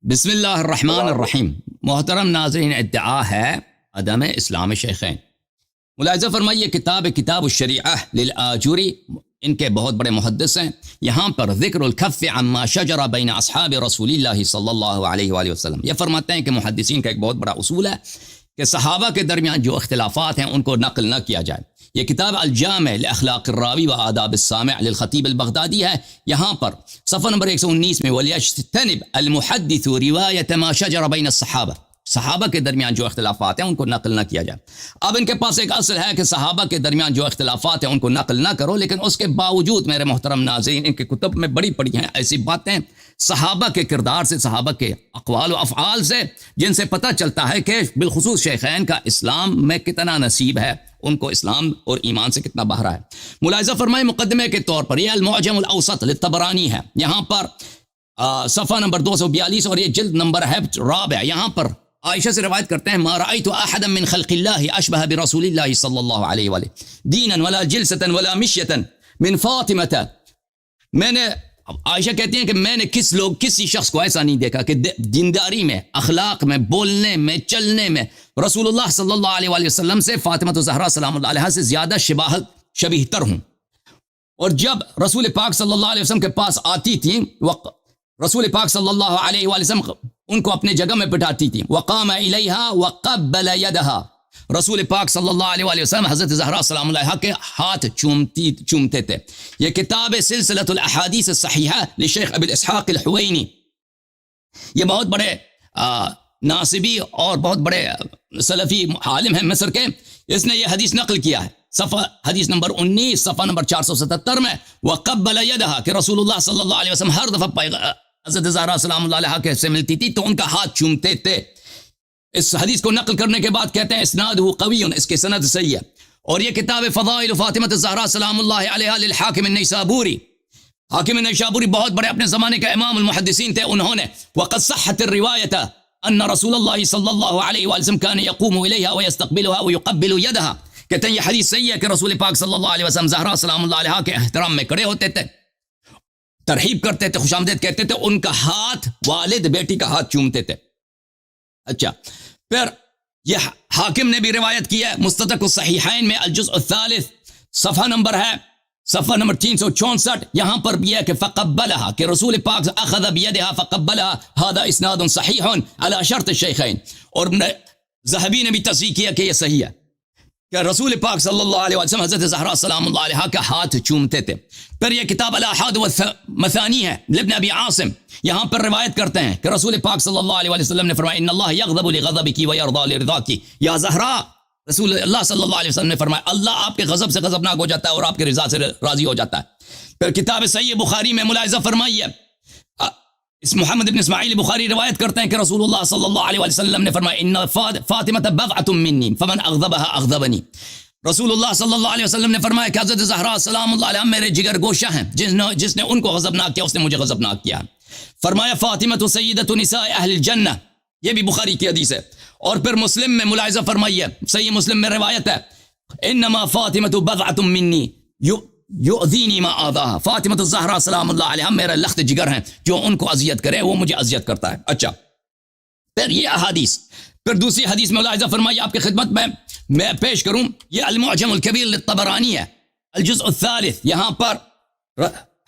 بسم اللہ الرحمن الرحیم. محترم ناظرین، ادعا ہے عدم اسلام شیخین. ملاحظہ فرمائیے کتاب الشریعہ للآجوری، ان کے بہت بڑے محدث ہیں. یہاں پر ذکر الکف عما شجر بین اصحاب رسول اللہ صلی اللہ علیہ وآلہ وسلم، یہ فرماتے ہیں کہ محدثین کا ایک بہت بڑا اصول ہے کہ صحابہ کے درمیان جو اختلافات ہیں ان کو نقل نہ کیا جائے. یہ کتاب الجامع لاخلاق الراوی و آداب السامع للخطیب البغدادی ہے. یہاں پر صفحہ نمبر 119 میں وَلْيَجْتَنِبْ الْمُحَدِّثُ رِوَایَةَ مَا شَجَرَ بَيْنَ الصَّحَابَةِ، صحابہ کے درمیان جو اختلافات ہیں ان کو نقل نہ کیا جائے. اب ان کے پاس ایک اصل ہے کہ صحابہ کے درمیان جو اختلافات ہیں ان کو نقل نہ کرو، لیکن اس کے باوجود میرے محترم ناظرین ان کے کتب میں بڑی پڑی ہیں ایسی باتیں صحابہ کے کردار سے، صحابہ کے اقوال و افعال سے، جن سے پتہ چلتا ہے کہ بالخصوص شیخین کا اسلام میں کتنا نصیب ہے، ان کو اسلام اور ایمان سے کتنا بہرا ہے. ملاحظہ فرمائے مقدمے کے طور پر یہ المعجم الاوسط للطبرانی ہے. یہاں پر صفحہ نمبر 242 اور یہ جلد نمبر ہے رابع. یہاں پر عائشہ سے روایت کرتے ہیں ما رأيت احدا من خلق الله اشبه برسول الله صلی اللہ علیہ وآلہ دینا ولا جلسة ولا مشیة من فاطمة. میں نے، عائشہ کہتی ہیں کہ میں نے کسی شخص کو ایسا نہیں دیکھا کہ دینداری میں، اخلاق میں، بولنے میں، چلنے میں رسول اللہ صلی اللہ علیہ وآلہ وسلم سے فاطمہ زہرا سلام اللہ علیہا سے زیادہ شبیہ تر ہوں. اور جب رسول پاک صلی اللہ علیہ وسلم کے پاس آتی تھی، رسول پاک صلی اللہ علیہ وآلہ وسلم ان کو اپنے جگہ میں بٹھاتی تھی. وقام الیہا وقبل یدہا، رسول پاک صلی اللہ علیہ وآلہ وسلم حضرت زہرا سلام اللہ علیہا کے ہاتھ چومتے تھے. یہ کتاب سلسلۃ الاحادیث الصحیحہ لشیخ ابی الاسحاق الحوینی، یہ بہت بڑے ناصبی اور بہت بڑے سلفی عالم ہیں مصر کے. اس نے یہ حدیث نقل کیا ہے صفحہ حدیث نمبر 19 صفحہ نمبر 477 میں. وقبل یدہا کہ رسول اللہ صلی اللہ علیہ وسلم ہر دفعہ حضرت زہرا سلام اللہ علیہا کے سے ملتی تھی تو ان کا ہاتھ چومتے تھے. اس حدیث کو نقل کرنے کے بعد کہتے ہیں اسنادہ قوی، اس کے سند صحیح ہے. اور یہ کتاب فضائل فاطمہ الزہرا سلام اللہ علیہا للحاکم النیسابوری، حاکم النیسابوری بہت بڑے اپنے زمانے کے امام المحدثین تھے. انہوں نے وقد صحت الروایت ان رسول اللہ صلی اللہ علیہ وسلم کان یقوم الیہا ویستقبلها ویقبل یدہا، کہتے ہیں یہ حدیث صحیح ہے کہ رسول پاک صلی اللہ علیہ وسلم زہرا سلام اللہ علیہا کے احترام میں کھڑے ہوتے تھے، ترحیب کرتے تھے، خوش آمدید کہتے تھے، ان کا ہاتھ والد بیٹی کا ہاتھ چومتے تھے. اچھا، پھر یہ حاکم نے بھی روایت کی ہے مستدرک الصحیحین میں الجزء الثالث صفحہ نمبر ہے صفحہ نمبر 364. یہاں پر بھی ہے کہ فقبلها کہ رسول پاک اخذ بیدها فقبلها، هذا اسناد صحیح علی شرط الشیخین. اور ذہبی نے بھی تصحیح کیا کہ یہ صحیح ہے کہ رسول پاک صلی اللہ علیہ وسلم حضرت زہرا سلام اللہ علیہا کا ہاتھ چومتے تھے. پھر یہ کتاب الاحاد والمثانی ہے لابن ابی عاصم. یہاں پر روایت کرتے ہیں کہ رسول پاک صلی اللہ علیہ وسلم نے فرمایا ان اللہ یغضب لغضبک ویرضی لرضاک یا زہرا. رسول اللہ صلی اللہ علیہ وسلم نے فرمایا اللہ آپ کے غضب سے غضبناک ہو جاتا ہے اور آپ کے رضا سے راضی ہو جاتا ہے. پھر کتاب صحیح بخاری میں ملاحظہ فرمائیے، اس محمد بن اسماعیل بخاری روایت کرتے ہیں کہ رسول اللہ صلی اللہ علیہ وسلم نے فرمایا ان فاطمہ بضعۃ منی فمن اغضبها اغضبنی. رسول اللہ صلی اللہ علیہ وسلم نے فرمایا کہ حضرت زہرا سلام اللہ علیہا میرے جگر گوشہ ہیں، جس نے ان کو غضبناک کیا اس نے مجھے غضبناک کیا. فرمایا فاطمہ سیدۃ نساء اہل الجنہ، یہ بھی بخاری کی حدیث ہے. اور پھر مسلم میں ملاحظہ فرمائیے، صحیح مسلم میں روایت ہے انما فاطمہ بضعۃ منی یؤذینی ما آذاها، فاطمہ الزہرا سلام اللہ علیہا میرا لخت جگر ہیں، جو ان کو اذیت کرے وہ مجھے اذیت کرتا ہے. اچھا، پھر یہ احادیث. پھر دوسری حدیث میں ملاحظہ فرمائیے، آپ کی خدمت میں پیش کروں، یہ المعجم الکبیر للطبرانی ہے الجزء الثالث. یہاں پر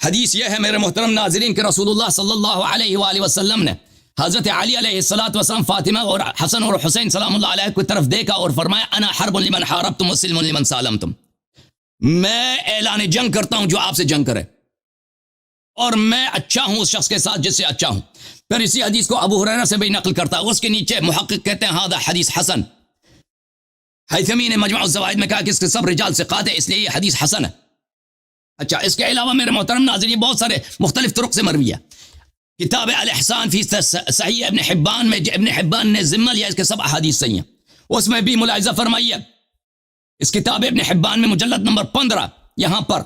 حدیث یہ ہے میرے محترم ناظرین کہ رسول اللہ صلی اللہ علیہ وآلہ وسلم نے حضرت علی علیہ السلام فاطمہ اور حسن اور حسین سلام اللہ علیہ کی طرف دیکھا اور فرمایا انا حرب لمن حاربتم وسلم لمن سالمتم، میں اعلان جنگ کرتا ہوں جو آپ سے جنگ کرے، اور میں اچھا ہوں اس شخص کے ساتھ جس سے اچھا ہوں. پھر اسی حدیث کو ابو ہریرہ سے بھی نقل کرتا ہے، اس کے نیچے محقق کہتے ہیں ھذا حدیث حسن. حیثمی نے مجموع الزوائد میں کہا کہ اس کے سب رجال ثقات ہیں، اس لیے یہ حدیث حسن ہے. اچھا، اس کے علاوہ میرے محترم ناظرین بہت سارے مختلف طرق سے مروی ہے. کتاب الاحسان فی صحیح ابن حبان میں ابن حبان نے ذمہ لیا اس کے سب احادیث صحیح ہیں، اس میں بھی ملاحظہ فرمائیے اس کتاب ابن حبان میں مجلد نمبر 15 یہاں پر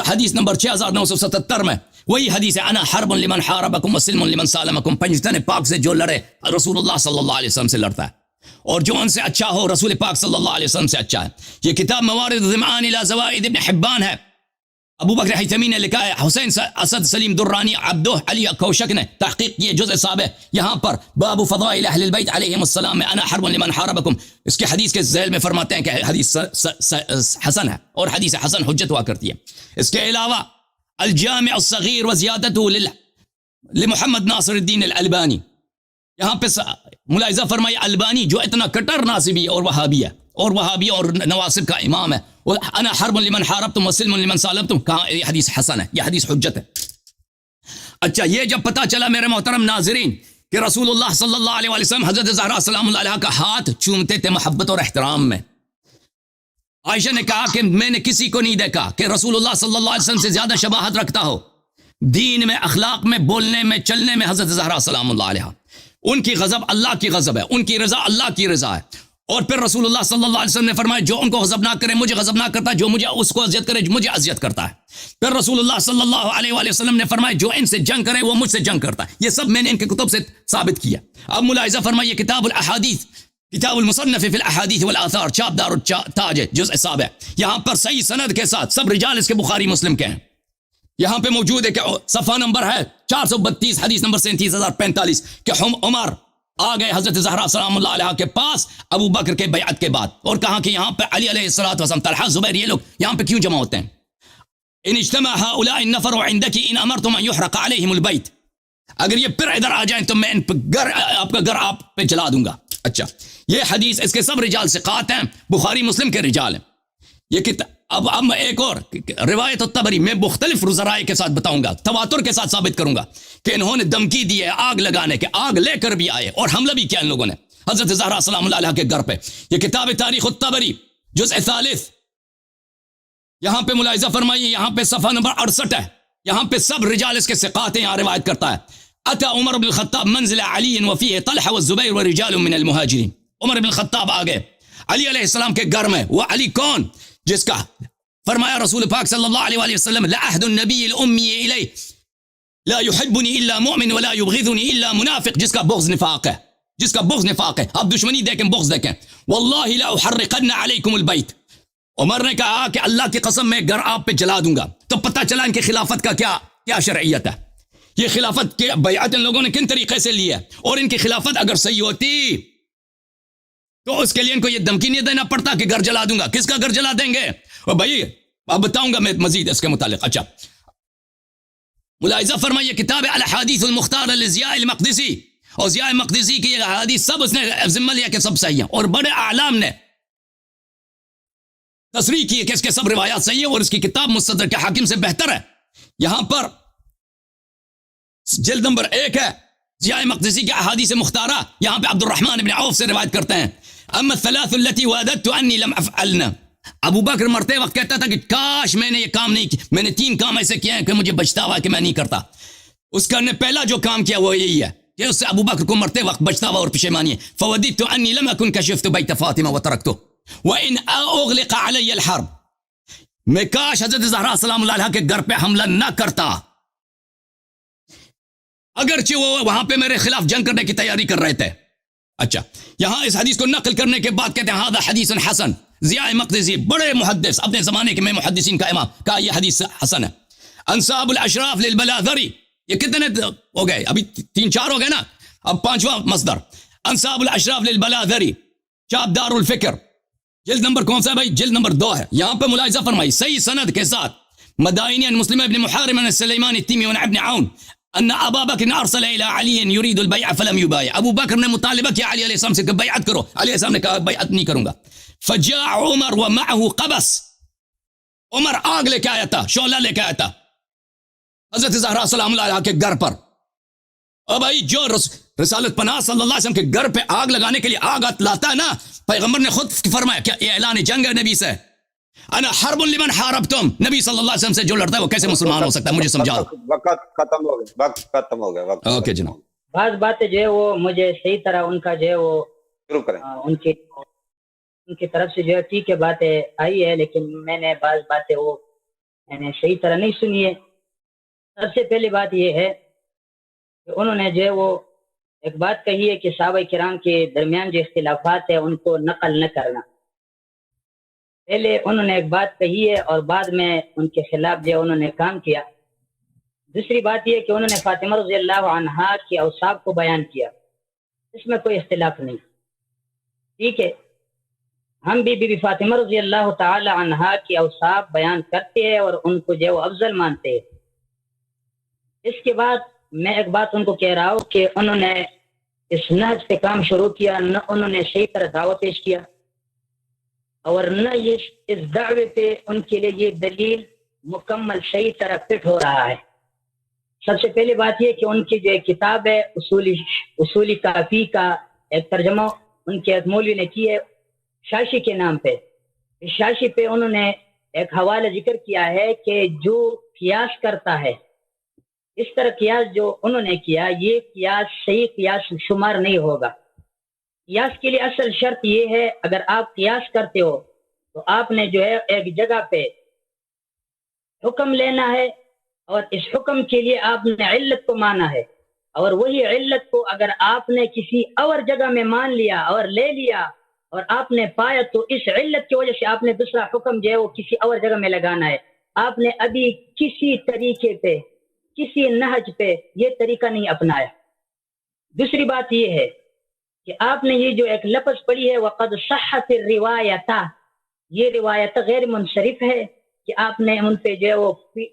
حدیث نمبر 6977 میں وہی حدیث ہے انا حرب لمن حاربکم وسلم لمن سالمکم. پنجتن پاک سے جو لڑے رسول اللہ صلی اللہ علیہ وسلم سے لڑتا ہے، اور جو ان سے اچھا ہو رسول پاک صلی اللہ علیہ وسلم سے اچھا ہے. یہ کتاب موارد الظمآن الی زوائد ابن حبان ہے ابو بکر حیثمی نے لکھا ہے، حسین اسد سلیم درانی عبدہ علی کوشک نے تحقیق کیے جزء 7 یہاں پر باب فضائل اہل البیت علیہم السلام میں انا حرب لمن حاربکم، اس کے حدیث کے ذیل میں فرماتے ہیں کہ حدیث حسن ہے اور حدیث حسن حجت ہوا کرتی ہے۔ اس کے علاوہ الجامع الصغیر وزیادتہ لمحمد ناصر الدین الالبانی، یہاں پہ ملاحظہ فرمائے البانی جو اتنا کٹر ناصبی اور وہابی ہے اور نواسب کا امام ہے، انا حرب لمن حاربتم وسلم لمن سالمتم، کہاں یہ حدیث حسن ہے، یہ حدیث حجت ہے۔ اچھا یہ جب پتا چلا میرے محترم ناظرین کہ رسول اللہ صلی اللہ علیہ وسلم حضرت زہرا سلام اللہ علیہ کا ہاتھ چومتے تھے محبت اور احترام میں، عائشہ نے کہا کہ میں نے کسی کو نہیں دیکھا کہ رسول اللہ صلی اللہ علیہ وسلم سے زیادہ شباہت رکھتا ہو دین میں، اخلاق میں، بولنے میں، چلنے میں حضرت زہرا سلام اللہ علیہ۔ ان کی غضب اللہ کی غضب ہے، ان کی رضا اللہ کی رضا ہے۔ اور پھر رسول اللہ صلی اللہ علیہ وسلم نے فرمایا جو ان کو غضب نہ کرے مجھے غضب نہ کرتا، جو مجھے اس کو اذیت کرے مجھے اذیت کرتا ہے۔ پھر رسول اللہ صلی اللہ علیہ وآلہ وسلم نے فرمایا جو ان سے جنگ کرے وہ مجھ سے جنگ کرتا ہے۔ یہ سب میں نے ان کے کتب سے ثابت کیا۔ اب ملاحظہ فرمائیے کتاب الاحادیث، کتاب المصنف فی الاحادیث والآثار، چاپ دار التاج جزء 7، یہاں پر صحیح سند کے ساتھ سب رجال اس کے بخاری مسلم کے ہیں، یہاں پہ موجود ہے کہ صفحہ نمبر ہے 432 حدیث نمبر 37045 کہ عمر آ گئے حضرت زہرا سلام اللہ علیہ کے پاس ابو بکر کے بیعت کے بعد، اور کہا کہ یہاں پہ علی علیہ السلام، طلحہ، زبیر، یہ لوگ یہاں پہ کیوں جمع ہوتے ہیں؟ ان اجتمع هؤلاء النفر عندك ان امرتم ان يحرق عليهم البيت، اگر یہ پھر ادھر آ جائیں تو میں ان پہ آپ کا گھر آپ پہ جلا دوں گا۔ اچھا یہ حدیث اس کے سب رجال ثقات ہیں، بخاری مسلم کے رجال ہیں۔ یہ کتاب اب میں ایک اور روایت الطبری میں مختلف ذرائع کے ساتھ بتاؤں گا، تواتر کے ساتھ ثابت کروں گا کہ انہوں نے دھمکی دی ہے آگ لگانے کے، آگ لے کر بھی آئے اور حملہ بھی کیا ان لوگوں نے حضرت زہرا سلام اللہ علیہ کے گھر پہ۔ یہ کتاب تاریخ الطبری جزء 3، یہاں پہ ملاحظہ فرمائیے، یہاں پہ صفحہ نمبر 68 ہے، یہاں پہ سب رجال اس کے ثقات ہیں، یہاں روایت کرتا ہے اتا عمر بن الخطاب منزل علی وفیہ طلحہ والزبیر ورجال من المہاجرین، عمر بن الخطاب آ گئے علی علیہ السلام کے گھر میں۔ وہ علی کون؟ جس کا فرمایا رسول پاک صلی اللہ علیہ وآلہ وسلم لعہد النبی الامی الی لا يحبنی الا مؤمن ولا يبغضنی الا منافق، جس کا بغض نفاق ہے، جس کا بغض نفاق ہے۔ آپ دشمنی دیکھیں، بغض دیکھیں۔ واللہ لا احرقن علیکم البیت، عمر نے کہا کہ اللہ کی قسم میں گھر آپ پہ جلا دوں گا۔ تو پتہ چلا ان کی خلافت کا کیا شرعیت ہے۔ یہ خلافت کے بیعت ان لوگوں نے کن طریقے سے لی ہے، اور ان کی خلافت اگر صحیح ہوتی تو اس کے لیے ان کو یہ دھمکی نہیں دینا پڑتا کہ گھر جلا دوں گا۔ کس کا گھر جلا دیں گے؟ اور بھائی اب بتاؤں گا میں مزید اس کے متعلق۔ اچھا ملاحظہ فرمائیے کتاب الاحادیث المختار لضیاء المقدسی، اور ضیاء مقدسی کی یہ احادیث سب اس نے ذمہ لیا کہ سب صحیح ہیں، اور بڑے اعلام نے تصریح کی کہ اس کے سب روایات صحیح ہیں، اور اس کی کتاب مستدرک حاکم سے بہتر ہے۔ یہاں پر جلد نمبر 1 ہے ضیاء مقدسی کی احادیث مختارہ، یہاں پہ عبد الرحمن بن عوف سے روایت کرتے ہیں اما الثلاث التي وعددت انی لم افعلن، ابو بکر مرتے وقت کہتا تھا کہ کاش میں نے یہ کام نہیں کیا، میں نے 3 کام ایسے کیے ہیں کہ مجھے بچتا ہوا کہ میں نہیں کرتا۔ اس کا نے پہلا جو کام کیا وہ یہی ہے کہ اس سے ابو بکر کو مرتے وقت بچتا ہوا اور پشیمانی ہے۔ فوددت انی لم اکن کشفت بیت فاطمہ وترکته وان اغلق علی الحرب، میں کاش حضرت زہرا سلام اللہ علیہ کے گھر پہ حملہ نہ کرتا، اگرچہ وہ وہاں پہ میرے خلاف جنگ کرنے کی تیاری کر رہے تھے۔ اچھا یہاں اس حدیث کو نقل کرنے کے بعد کہتے ہیں ھذا حدیث حسن، ضیاء مقدسی بڑے محدث اپنے زمانے کے میں محدثین کا امام، کہا یہ حدیث حسن ہے۔ انصاب الاشراف للبلاذری، یہ کتنے ہو گئے؟ ابھی 3-4 ہو گئے نا، اب 5واں مصدر انصاب الاشراف للبلاذری، چاپ دار الفکر، جلد نمبر کون سا ہے بھائی؟ جلد نمبر 2 ہے۔ یہاں پہ ملاحظہ فرمائی صحیح سند کے ساتھ مدائنی عن مسلم ابن محارم عن سلیمان التیمی عن ابن عون ان ابا بکر ارسل الى علی یرید البیع فلم یبایع، ابو بکر نے مطالبہ کیا علی علیہ السلام سے کہ بیعت کرو، علی علیہ السلام نے کہا بیعت نہیں کروں گا۔ فجاء عمر ومعه قبس، عمر آگ لے کے آیا تھا، شعلہ لے کے آیا تھا حضرت زہرا سلام اللہ علیہ کے گھر پر۔ اور بھائی جو رسالت پناہ صلی اللہ علیہ وسلم کے گھر پہ آگ لگانے کے لیے آگ لاتا ہے نا، پیغمبر نے خود فرمایا کہ یہ اعلان جنگ ہے نبی سے، انا حرب لمن حاربتم، نبی صلی اللہ علیہ وسلم سے جو لڑتا ہے وہ کیسے مسلمان ہو سکتا ہے؟ مجھے سمجھاؤ۔ وقت ختم ہو گیا، وقت ختم ہو گیا۔ اوکے جناب، بعض باتیں جو ہے وہ مجھے صحیح طرح ان کا جو ہے وہ شروع کریں۔ ان کی طرف سے جو ہے ٹھیک ہے باتیں آئی ہے، لیکن میں نے بعض باتیں وہ میں نے صحیح طرح نہیں سنی ہے۔ سب سے پہلی بات یہ ہے کہ انہوں نے جو ہے وہ ایک بات کہی ہے کہ صحابہ کرام کے درمیان جو اختلافات ہیں ان کو نقل نہ کرنا۔ پہلے انہوں نے ایک بات کہی ہے اور بعد میں ان کے خلاف جو انہوں نے کام کیا. دوسری بات یہ کہ انہوں نے فاطمہ رضی اللہ عنہا کے اوصاف کو بیان کیا، اس میں کوئی اختلاف نہیں. ٹھیک ہے، ہم بھی بی بی فاطمہ رضی اللہ تعالی عنہا کے اوصاف بیان کرتے ہیں اور ان کو جو افضل مانتے ہیں. اس کے بعد میں ایک بات ان کو کہہ رہا ہوں کہ انہوں نے اس نہج پہ کام شروع کیا، نہ انہوں نے صحیح طرح دعوت پیش کیا، اور نہ یہ اس دعوے پہ ان کے لیے یہ دلیل مکمل صحیح طرح فٹ ہو رہا ہے. سب سے پہلی بات یہ کہ ان کی جو ایک کتاب ہے اصولی کافی کا ایک ترجمہ ان کے ایک مولوی نے کی ہے شاشی کے نام پہ. اس شاشی پہ انہوں نے ایک حوالہ ذکر کیا ہے کہ جو قیاس کرتا ہے، اس طرح قیاس جو انہوں نے کیا، یہ قیاس صحیح قیاس شمار نہیں ہوگا. قیاس کے لیے اصل شرط یہ ہے، اگر آپ قیاس کرتے ہو تو آپ نے جو ہے ایک جگہ پہ حکم لینا ہے، اور اس حکم کے لیے آپ نے علت کو مانا ہے، اور وہی علت کو اگر آپ نے کسی اور جگہ میں مان لیا اور لے لیا اور آپ نے پایا، تو اس علت کی وجہ سے آپ نے دوسرا حکم جو ہے وہ کسی اور جگہ میں لگانا ہے. آپ نے ابھی کسی طریقے پہ، کسی نہج پہ یہ طریقہ نہیں اپنایا. دوسری بات یہ ہے کہ آپ نے یہ جو ایک لفظ پڑھی ہے وقد صحت الروایت، یہ روایت غیر منصرف ہے کہ آپ نے ان پہ جو ہے وہ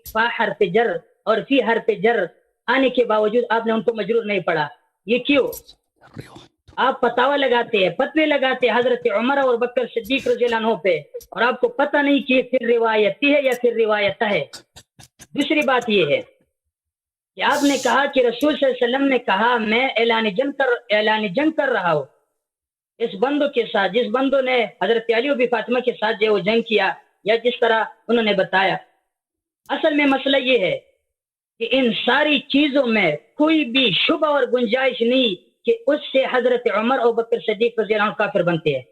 فا حرف جر اور فی حرف جر آنے کے باوجود آپ نے ان کو مجرور نہیں پڑھا. یہ کیوں؟ آپ فتاوی لگاتے ہیں، فتوے لگاتے ہیں حضرت عمر اور بکر صدیق رضی اللہ عنہ پہ، اور آپ کو پتہ نہیں کہ پھر روایتی ہے یا پھر روایت ہے. دوسری بات یہ ہے کہ آپ نے کہا کہ رسول صلی اللہ علیہ وسلم نے کہا میں اعلان جنگ کر رہا ہوں اس بندوں کے ساتھ، جس بندوں نے حضرت علی و بی فاطمہ کے ساتھ جو وہ جنگ کیا، یا جس طرح انہوں نے بتایا. اصل میں مسئلہ یہ ہے کہ ان ساری چیزوں میں کوئی بھی شبہ اور گنجائش نہیں کہ اس سے حضرت عمر اور بکر صدیق رضی اللہ عنہ کافر بنتے ہیں.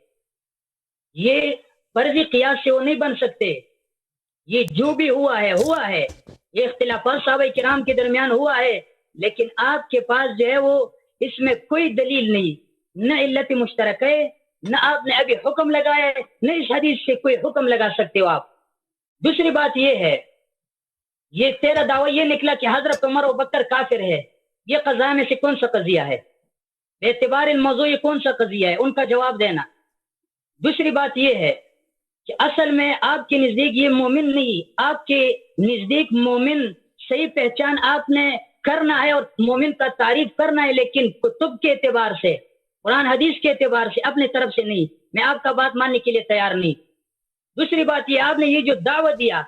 یہ فرضی قیاس سے وہ نہیں بن سکتے. یہ جو بھی ہوا ہے، یہ اختلافات صحابہ کرام کے درمیان ہوا ہے، لیکن آپ کے پاس جو ہے وہ اس میں کوئی دلیل نہیں، نہ علت مشترک ہے، نہ آپ نے ابھی حکم لگایا ہے، نہ اس حدیث سے کوئی حکم لگا سکتے ہو آپ. دوسری بات یہ ہے، یہ تیرا دعویٰ یہ نکلا کہ حضرت عمر و بکر کافر ہے. یہ قضاء میں سے کون سا قضیہ ہے؟ بے اعتبار الموضوع یہ کون سا قضیہ ہے؟ ان کا جواب دینا. دوسری بات یہ ہے کہ اصل میں آپ کے نزدیک یہ مومن نہیں، آپ کے نزدیک مومن صحیح پہچان آپ نے کرنا ہے اور مومن کا تعریف کرنا ہے، لیکن کتب کے اعتبار سے، قرآن حدیث کے اعتبار سے، اپنے طرف سے نہیں. میں آپ کا بات ماننے کے لیے تیار نہیں. دوسری بات یہ، آپ نے یہ جو دعوت دیا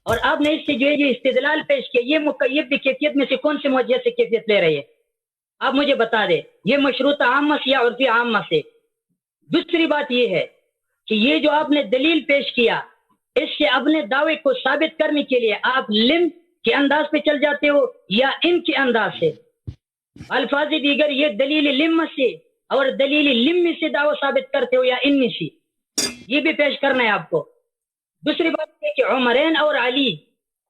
اور آپ نے اس سے جو ہے یہ استدلال پیش کیا، یہ مقید کی کیفیت میں سے کون سے موجہ سے کیفیت لے رہی ہے؟ آپ مجھے بتا دیں، یہ مشروط عامہ سے یا عرفی عامہ سے؟ دوسری بات یہ ہے کہ یہ جو آپ نے دلیل پیش کیا، اس سے اپنے دعوے کو ثابت کرنے کے لیے آپ لم کے انداز پہ چل جاتے ہو یا ان کے انداز سے؟ الفاظ دیگر، یہ دلیل لم سے اور دلیل لم سے دعوی ثابت کرتے ہو یا ان میں سے؟ یہ بھی پیش کرنا ہے آپ کو. دوسری بات یہ کہ عمرین اور علی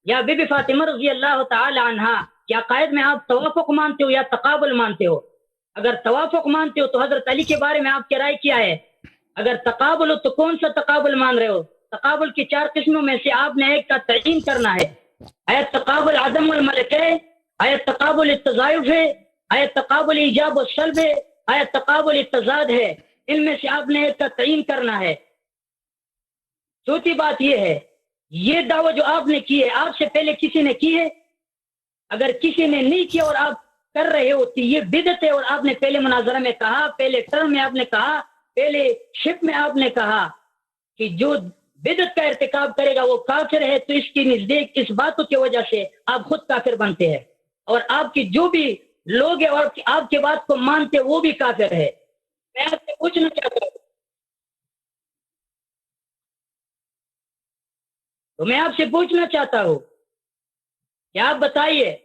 یا بی بی فاطمہ رضی اللہ تعالی عنہا کے عقائد میں آپ توافق مانتے ہو یا تقابل مانتے ہو؟ اگر توافق مانتے ہو تو حضرت علی کے بارے میں آپ کی رائے کیا ہے؟ اگر تقابل ہو تو کون سا تقابل مان رہے ہو؟ تقابل کی 4 قسموں میں سے آپ نے ایک کا تعین کرنا ہے. آیا تقابل عدم الملک ہے؟ آیا تقابل التضائف ہے؟ آیا تقابل ایجاب و سلب ہے؟ آیا تقابل التضاد ہے؟ ان میں سے آپ نے ایک کا تعین کرنا ہے. چوتھی بات یہ ہے، یہ دعویٰ جو آپ نے کی ہے، آپ سے پہلے کسی نے کی ہے؟ اگر کسی نے نہیں کیا اور آپ کر رہے ہو تو یہ بدعت ہے. اور آپ نے پہلے مناظرہ میں کہا، پہلے ٹرم میں آپ نے کہا، پہلے شپ میں آپ نے کہا کہ جو بدعت کا ارتکاب کرے گا وہ کافر ہے. تو اس کی نزدیک اس باتوں کی وجہ سے آپ خود کافر بنتے ہیں، اور آپ کی جو بھی لوگ ہیں اور آپ کی بات کو مانتے وہ بھی کافر ہے. میں آپ سے پوچھنا چاہتا ہوں، کہ آپ بتائیے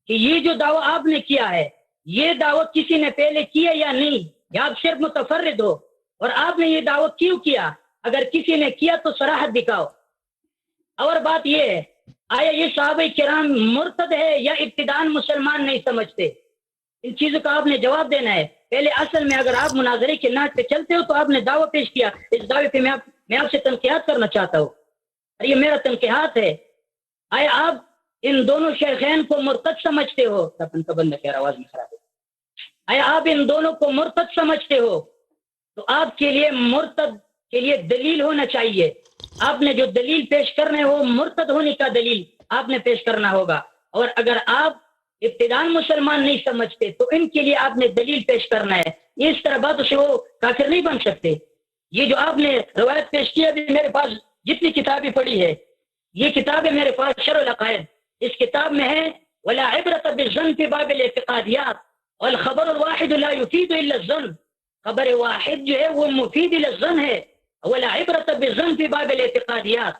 کہ یہ جو دعویٰ آپ نے کیا ہے، یہ دعویٰ کسی نے پہلے کیا یا نہیں؟ یا آپ صرف متفرد ہو؟ اور آپ نے یہ دعویٰ کیوں کیا؟ اگر کسی نے کیا تو صراحت دکھاؤ. اور بات یہ ہے، آیا یہ صحابہ کرام مرتد ہے یا ابتداءً مسلمان نہیں سمجھتے؟ ان چیزوں کا آپ نے جواب دینا ہے. پہلے اصل میں اگر آپ مناظرے کے ناٹ پہ چلتے ہو تو آپ نے دعویٰ پیش کیا، اس دعوے پہ میں میں آپ سے تنقیات کرنا چاہتا ہوں اور یہ میرا تنقیات ہے. آیا آپ ان دونوں شیخین کو مرتد سمجھتے ہو؟ اپن کا بندہ کہہ رہا آواز میں خراب ہے. آیا آپ ان دونوں کو مرتد سمجھتے ہو؟ تو آپ کے لیے مرتد کے لیے دلیل ہونا چاہیے. آپ نے جو دلیل پیش کرنا ہے وہ مرتد ہونے کا دلیل آپ نے پیش کرنا ہوگا. اور اگر آپ ابتدان مسلمان نہیں سمجھتے تو ان کے لیے آپ نے دلیل پیش کرنا ہے. اس طرح باتوں سے وہ کافر نہیں بن سکتے. یہ جو آپ نے روایت پیش کی ابھی میرے پاس جتنی کتابیں پڑھی ہے یہ کتاب ہے میرے پاس شرح العقائد. اس کتاب میں ہے ولا عبرۃ بالظن فی باب الاعتقادیات والخبر الواحد لا يفيد الا الظن. خبر واحد جو ہے وہ مفید الظن ہے. ولا عبرۃ بالظن فی باب الاعتقادیات.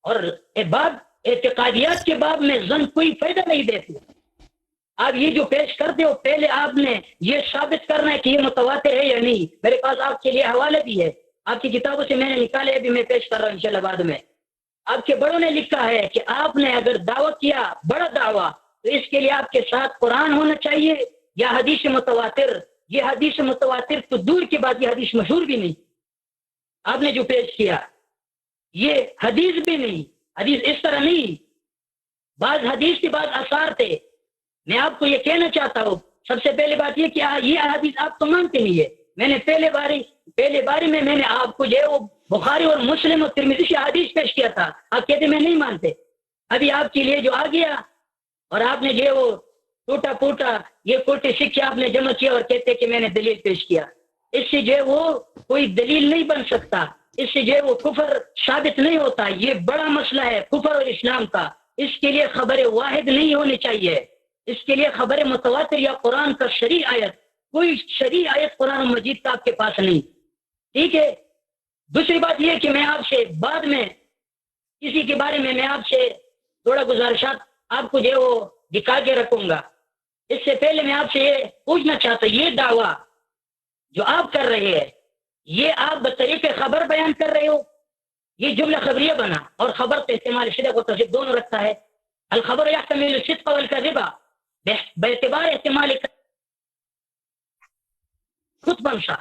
اور باب اعتقادیات کے باب میں ظن کوئی فائدہ نہیں دیتی. آپ یہ جو پیش کرتے ہو پہلے آپ نے یہ ثابت کرنا ہے کہ یہ متواتر ہے یا نہیں. میرے پاس آپ کے لیے حوالہ بھی ہے, آپ کی کتابوں سے میں نے نکالے, ابھی میں پیش کر رہا ہوں انشاءاللہ بعد میں. آپ کے بڑوں نے لکھا ہے کہ آپ نے اگر دعویٰ کیا بڑا دعویٰ تو اس کے لیے آپ کے ساتھ قرآن ہونا چاہیے یا حدیث متواتر. یہ حدیث متواتر تو دور کی بات, یہ حدیث مشہور بھی نہیں. آپ نے جو پیش کیا یہ حدیث بھی نہیں. حدیث اس طرح نہیں. بعض حدیث کے بعد آثار تھے. میں آپ کو یہ کہنا چاہتا ہوں سب سے پہلے بات یہ کہ یہ حدیث آپ تو مانتے نہیں ہے. میں نے پہلے باری میں نے آپ کو جو ہے وہ بخاری اور مسلم اور ترمذی سے حدیث پیش کیا تھا. آپ کہتے میں نہیں مانتے. ابھی آپ کے لیے جو آ گیا اور آپ نے جو ہے وہ ٹوٹا پوٹا یہ کوٹے سکے آپ نے جمع کیا اور کہتے کہ میں نے دلیل پیش کیا. اس سے جو ہے وہ کوئی دلیل نہیں بن سکتا. اس سے جو ہے وہ کفر ثابت نہیں ہوتا. یہ بڑا مسئلہ ہے کفر اور اسلام کا. اس کے لیے خبر واحد نہیں ہونی چاہیے. اس کے لیے خبر متواتر یا قرآن کا شرعی آیت, کوئی شرعی آیت قرآن مجید کا آپ کے پاس نہیں. ٹھیک ہے. دوسری بات یہ کہ میں آپ سے بعد میں کسی کے بارے میں آپ سے تھوڑا گزارشات آپ کو جو ہے وہ دکھا کے رکھوں گا. اس سے پہلے میں آپ سے یہ پوچھنا چاہتا ہوں, یہ دعویٰ جو آپ کر رہے ہیں یہ آپ بطریق خبر بیان کر رہے ہو. یہ جملہ خبریہ بنا اور خبر تو استعمال صدق و تصدیق دونوں رکھتا ہے. الخبر يحتمل الصدق والكذب باعتبار احتمال خود بنسا.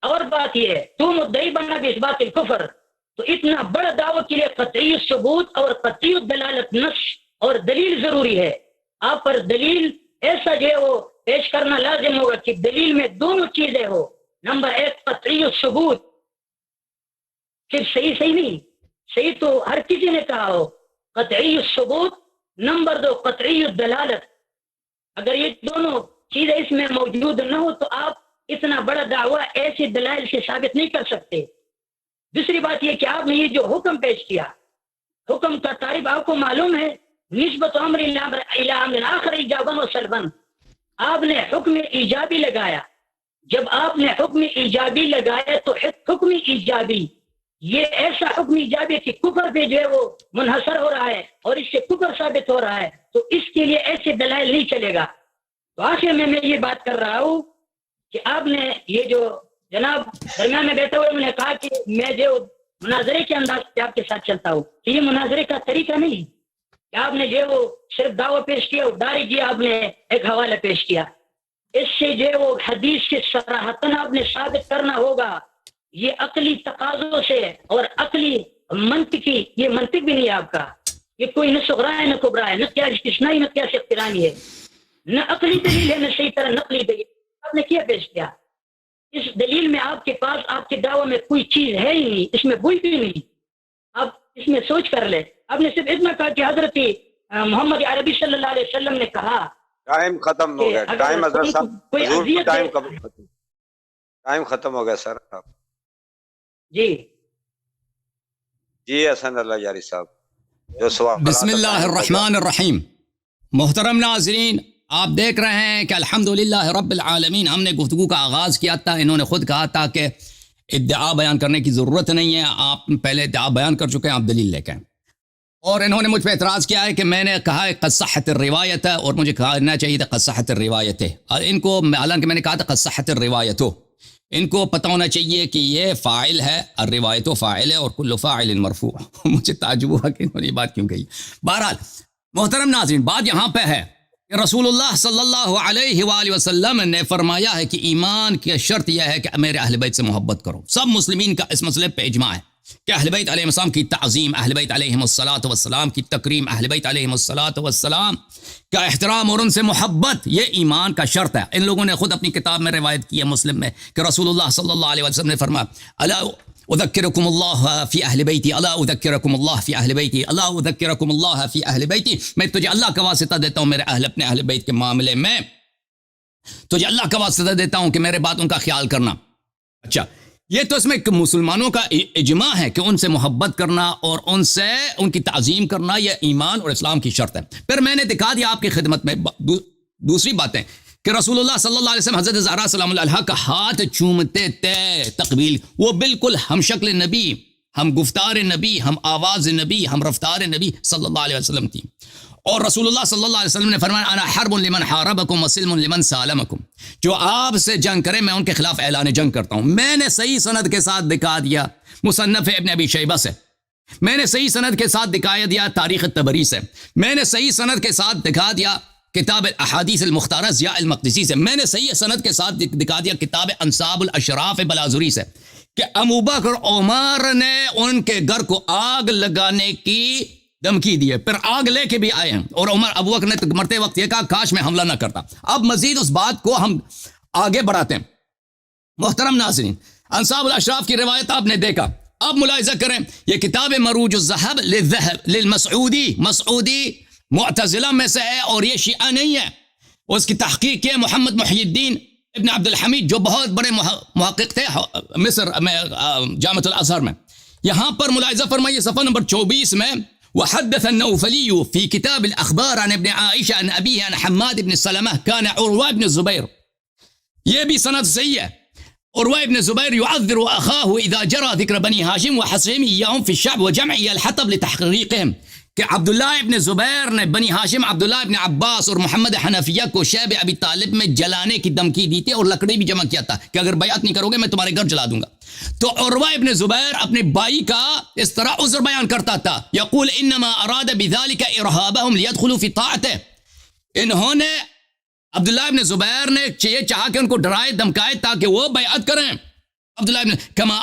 اور بات یہ ہے تو مدعی بننا بھی اس بات الکفر. تو اتنا بڑا دعوی کے لیے قطعی ثبوت اور قطعی دلالت نص اور دلیل ضروری ہے. آپ پر دلیل ایسا جو ہے وہ پیش کرنا لازم ہوگا کہ دلیل میں دونوں چیزیں ہو. نمبر ایک قطعی ثبوت, صرف صحیح نہیں, صحیح تو ہر کسی نے کہا ہو. قطعی ثبوت. نمبر دو قطعی دلالت. اگر یہ دونوں چیزیں اس میں موجود نہ ہو تو آپ اتنا بڑا دعویٰ ایسے دلائل سے ثابت نہیں کر سکتے. دوسری بات یہ کہ آپ نے یہ جو حکم پیش کیا, حکم کا تعریف آپ کو معلوم ہے, نسبت امر الی امر آخر ایجابا و سلبا. آپ نے حکم ایجابی لگایا. جب آپ نے حکم ایجابی لگایا تو حکم ایجابی یہ ایسا حکم ایجابی کہ کفر پہ جو ہے وہ منحصر ہو رہا ہے اور اس سے کفر ثابت ہو رہا ہے, تو اس کے لیے ایسے دلائل نہیں چلے گا. تو آخر میں یہ بات کر رہا ہوں کہ آپ نے یہ جو جناب درمیان میں بیٹھے ہوئے انہوں نے کہا کہ میں جو مناظرے کے انداز سے آپ کے ساتھ چلتا ہوں, کہ یہ مناظرے کا طریقہ نہیں کہ آپ نے جو وہ صرف دعویٰ پیش کیا اور ڈائریکٹ آپ نے ایک حوالہ پیش کیا. اس سے جو وہ حدیث سے صراحتاً آپ نے ثابت کرنا ہوگا. یہ عقلی تقاضوں سے اور عقلی منطقی, یہ منطق بھی نہیں ہے آپ کا, یہ کوئی نہ صغرا ہے نہ کبرا ہے, نہ کیا استثنائی نہ کیا اقترانی ہے, نہ عقلی دلیل ہے نہ صحیح طرح نقلی دلیل. آپ نے کیا پیش کیا؟ اس دلیل میں آپ کے پاس آپ کے دعوے میں کوئی چیز ہے ہی نہیں, اس میں بوئی بھی نہیں. آپ اس میں سوچ کر لیں. آپ نے صرف اتنا کہا کہ حضرت محمد عربی صلی اللہ علیہ وسلم نے کہا. ٹائم ختم ہو گیا. ٹائم حضرت صاحب ٹائم ختم ہو گیا سر. جی جی حسن اللہ یاری صاحب جو سوال. بسم اللہ الرحمن الرحیم. محترم ناظرین, آپ دیکھ رہے ہیں کہ الحمدللہ رب العالمین, ہم نے گفتگو کا آغاز کیا تھا. انہوں نے خود کہا تھا کہ ادعا بیان کرنے کی ضرورت نہیں ہے, آپ پہلے ادعا بیان کر چکے ہیں, آپ دلیل لے کے. اور انہوں نے مجھ پہ اعتراض کیا ہے کہ میں نے کہا ہے قد صحت الروایت, اور مجھے کہنا چاہیے تھا قد صحت الروایت. اور ان کو حالانکہ میں نے کہا تھا قد صحت الروایت, ان کو پتہ ہونا چاہیے کہ یہ فاعل ہے, الروایت فاعل ہے, اور کل فاعل مرفوع. مجھے تعجب ہوا کہ انہوں نے یہ بات کیوں کہی. بہرحال محترم ناظرین, بات یہاں پہ ہے کہ رسول اللہ صلی اللہ علیہ وآلہ وسلم نے فرمایا ہے کہ ایمان کی شرط یہ ہے کہ میرے اہل بیت سے محبت کرو. سب مسلمین کا اس مسئلے پہ اجماع ہے کہ اہل بیت علیہ السلام کی تعظیم، اہل بیت علیہم الصلاۃ والسلام کی تکریم، اہل بیت علیہم الصلاۃ والسلام کا احترام اور ان سے محبت یہ ایمان کا شرط ہے. ان لوگوں نے خود اپنی کتاب میں روایت کی ہے مسلم میں کہ رسول اللہ صلی اللہ علیہ وسلم نے فرمایا الا اذکرکم اللہ فی اہل بیتی، الا اذکرکم اللہ فی اہل بیتی، الا اذکرکم اللہ فی اہل بیتی. میں تجھے اللہ کا واسطہ دیتا ہوں میرے اپنے اہل بیت کے معاملے میں، تجھے اللہ کا واسطہ دیتا ہوں کہ میرے بات ان کا خیال کرنا. اچھا، یہ تو اس میں مسلمانوں کا اجماع ہے کہ ان سے محبت کرنا اور ان کی تعظیم کرنا یہ ایمان اور اسلام کی شرط ہے. پھر میں نے دکھا دیا آپ کی خدمت میں دوسری باتیں کہ رسول اللہ صلی اللہ علیہ وسلم حضرت زہرا سلام اللہ علیہا کا ہاتھ چومتے تھے، تقبیل. وہ بالکل ہم شکل نبی، ہم گفتار نبی، ہم آواز نبی، ہم رفتار نبی صلی اللہ علیہ وسلم تھی. اور رسول اللہ صلی اللہ علیہ وسلم نے فرمایا انا حرب لمن حاربکم وسلم لمن سالمکم، جو آپ سے جنگ کرے میں ان کے خلاف اعلان جنگ کرتا ہوں. میں نے صحیح سند کے ساتھ دکھا دیا مصنف ابن ابی شیبہ سے، میں نے صحیح سند کے ساتھ دکھا دیا تاریخ طبری سے، میں نے صحیح سند کے ساتھ دکھا دیا کتاب احادیث المختارہ ضیاء المقدسی سے، میں نے صحیح سند کے ساتھ دکھا دیا کتاب انصاب الاشراف بلازوری سے کہ ابوبکر عمر نے ان کے گھر کو آگ لگانے کی دھمکی دی ہے. پھر آگ لے کے بھی آئے ہیں اور ابوبکر نے مرتے وقت یہ کہا کاش میں حملہ نہ کرتا. اب مزید اس بات کو ہم آگے بڑھاتے ہیں. محترم ناظرین، انصاب الاشراف کی روایت آپ نے دیکھا. اب ملاحظہ کریں، یہ کتاب مروج الذہب للمسعودی، مسعودی معتزلہ میں سے ہے اور یہ شیعہ نہیں ہے. اس کی تحقیق ہے محمد محی الدین ابن عبد الحمید جو بہت بڑے محقق تھے مصر میں جامعۃ الازہر میں. یہاں پر ملاحظہ فرمائیے صفحہ نمبر 24 میں وحدث النوفلی فی کتاب الاخبار عن ابن عائشہ عن ابیہ عن حماد ابن سلمہ کان عروہ ابن الزبیر. یہ بھی سند صحیح ہے. عروہ ابن الزبیر يعذر اخاہ اذا جرى ذکر بنی ہاشم وحسیم ایاہم فی الشعب وجمع الحطب لتحقیقهم کہ عبداللہ ابن زبیر نے بنی ہاشم عبداللہ ابن عباس اور محمد حنفیہ کو شیب ابی طالب میں جلانے کی دھمکی دی تھی اور لکڑی بھی جمع کیا تھا کہ اگر بیعت نہیں کرو گے میں تمہارے گھر جلا دوں گا. تو عروہ ابن زبیر اپنے بھائی کا اس طرح عذر بیان کرتا تھا، یقول انما اراد بذلك ارهابهم ليدخلوا في طاعته. انہوں نے عبداللہ ابن زبیر نے یہ چاہا کہ ان کو ڈرائے دھمکائے تاکہ وہ بیعت کریں. عبداللہ ابن كما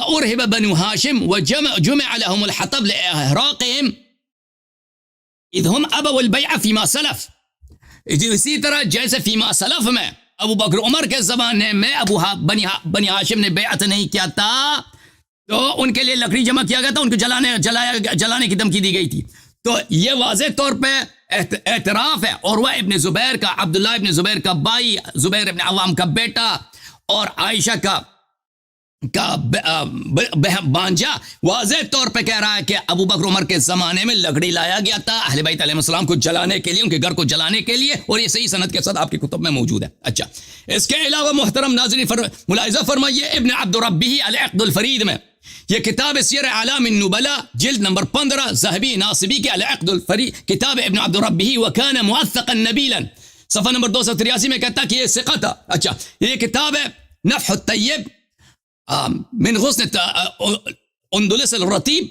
ارهب بنو هاشم وجمع لهم الحطب لاحراقهم اذ هم ابوا البيع فيما سلف. اسی طرح جیسے فیما سلف میں ابو بکر عمر کے زمانے میں بنی ہاشم نے بیعت نہیں کیا تھا تو ان کے لیے لکڑی جمع کیا گیا تھا، ان کو جلانے کی دھمکی دی گئی تھی. تو یہ واضح طور پہ اعتراف ہے عروہ ابن زبیر کا، عبداللہ ابن زبیر کا بھائی، زبیر ابن عوام کا بیٹا اور عائشہ کا بانجا واضح طور پہ کہہ رہا ہے کہ ابو بکر عمر کے زمانے میں لکڑی لایا گیا تھا اہل بیت علیہ السلام کو جلانے کے لیے، ان کے گھر کو جلانے کے لیے، اور یہ صحیح سند کے ساتھ آپ کی کتب میں موجود ہے. اچھا، اس کے علاوہ محترم ناظرین ملاحظہ فرمائیے ابن عبد ربہ العقد الفرید میں، یہ کتاب سیر اعلام النبلاء جلد نمبر 15 ذہبی ناصبی کے العقد الفرید، کتاب ابن عبد ربہ وکان موثقا نبیلا، صفحہ نمبر 283 میں کہتا کہ یہ ثقہ تھا. اچھا، یہ کتاب ہے نفح الطیب من غصن اندلس الرتیب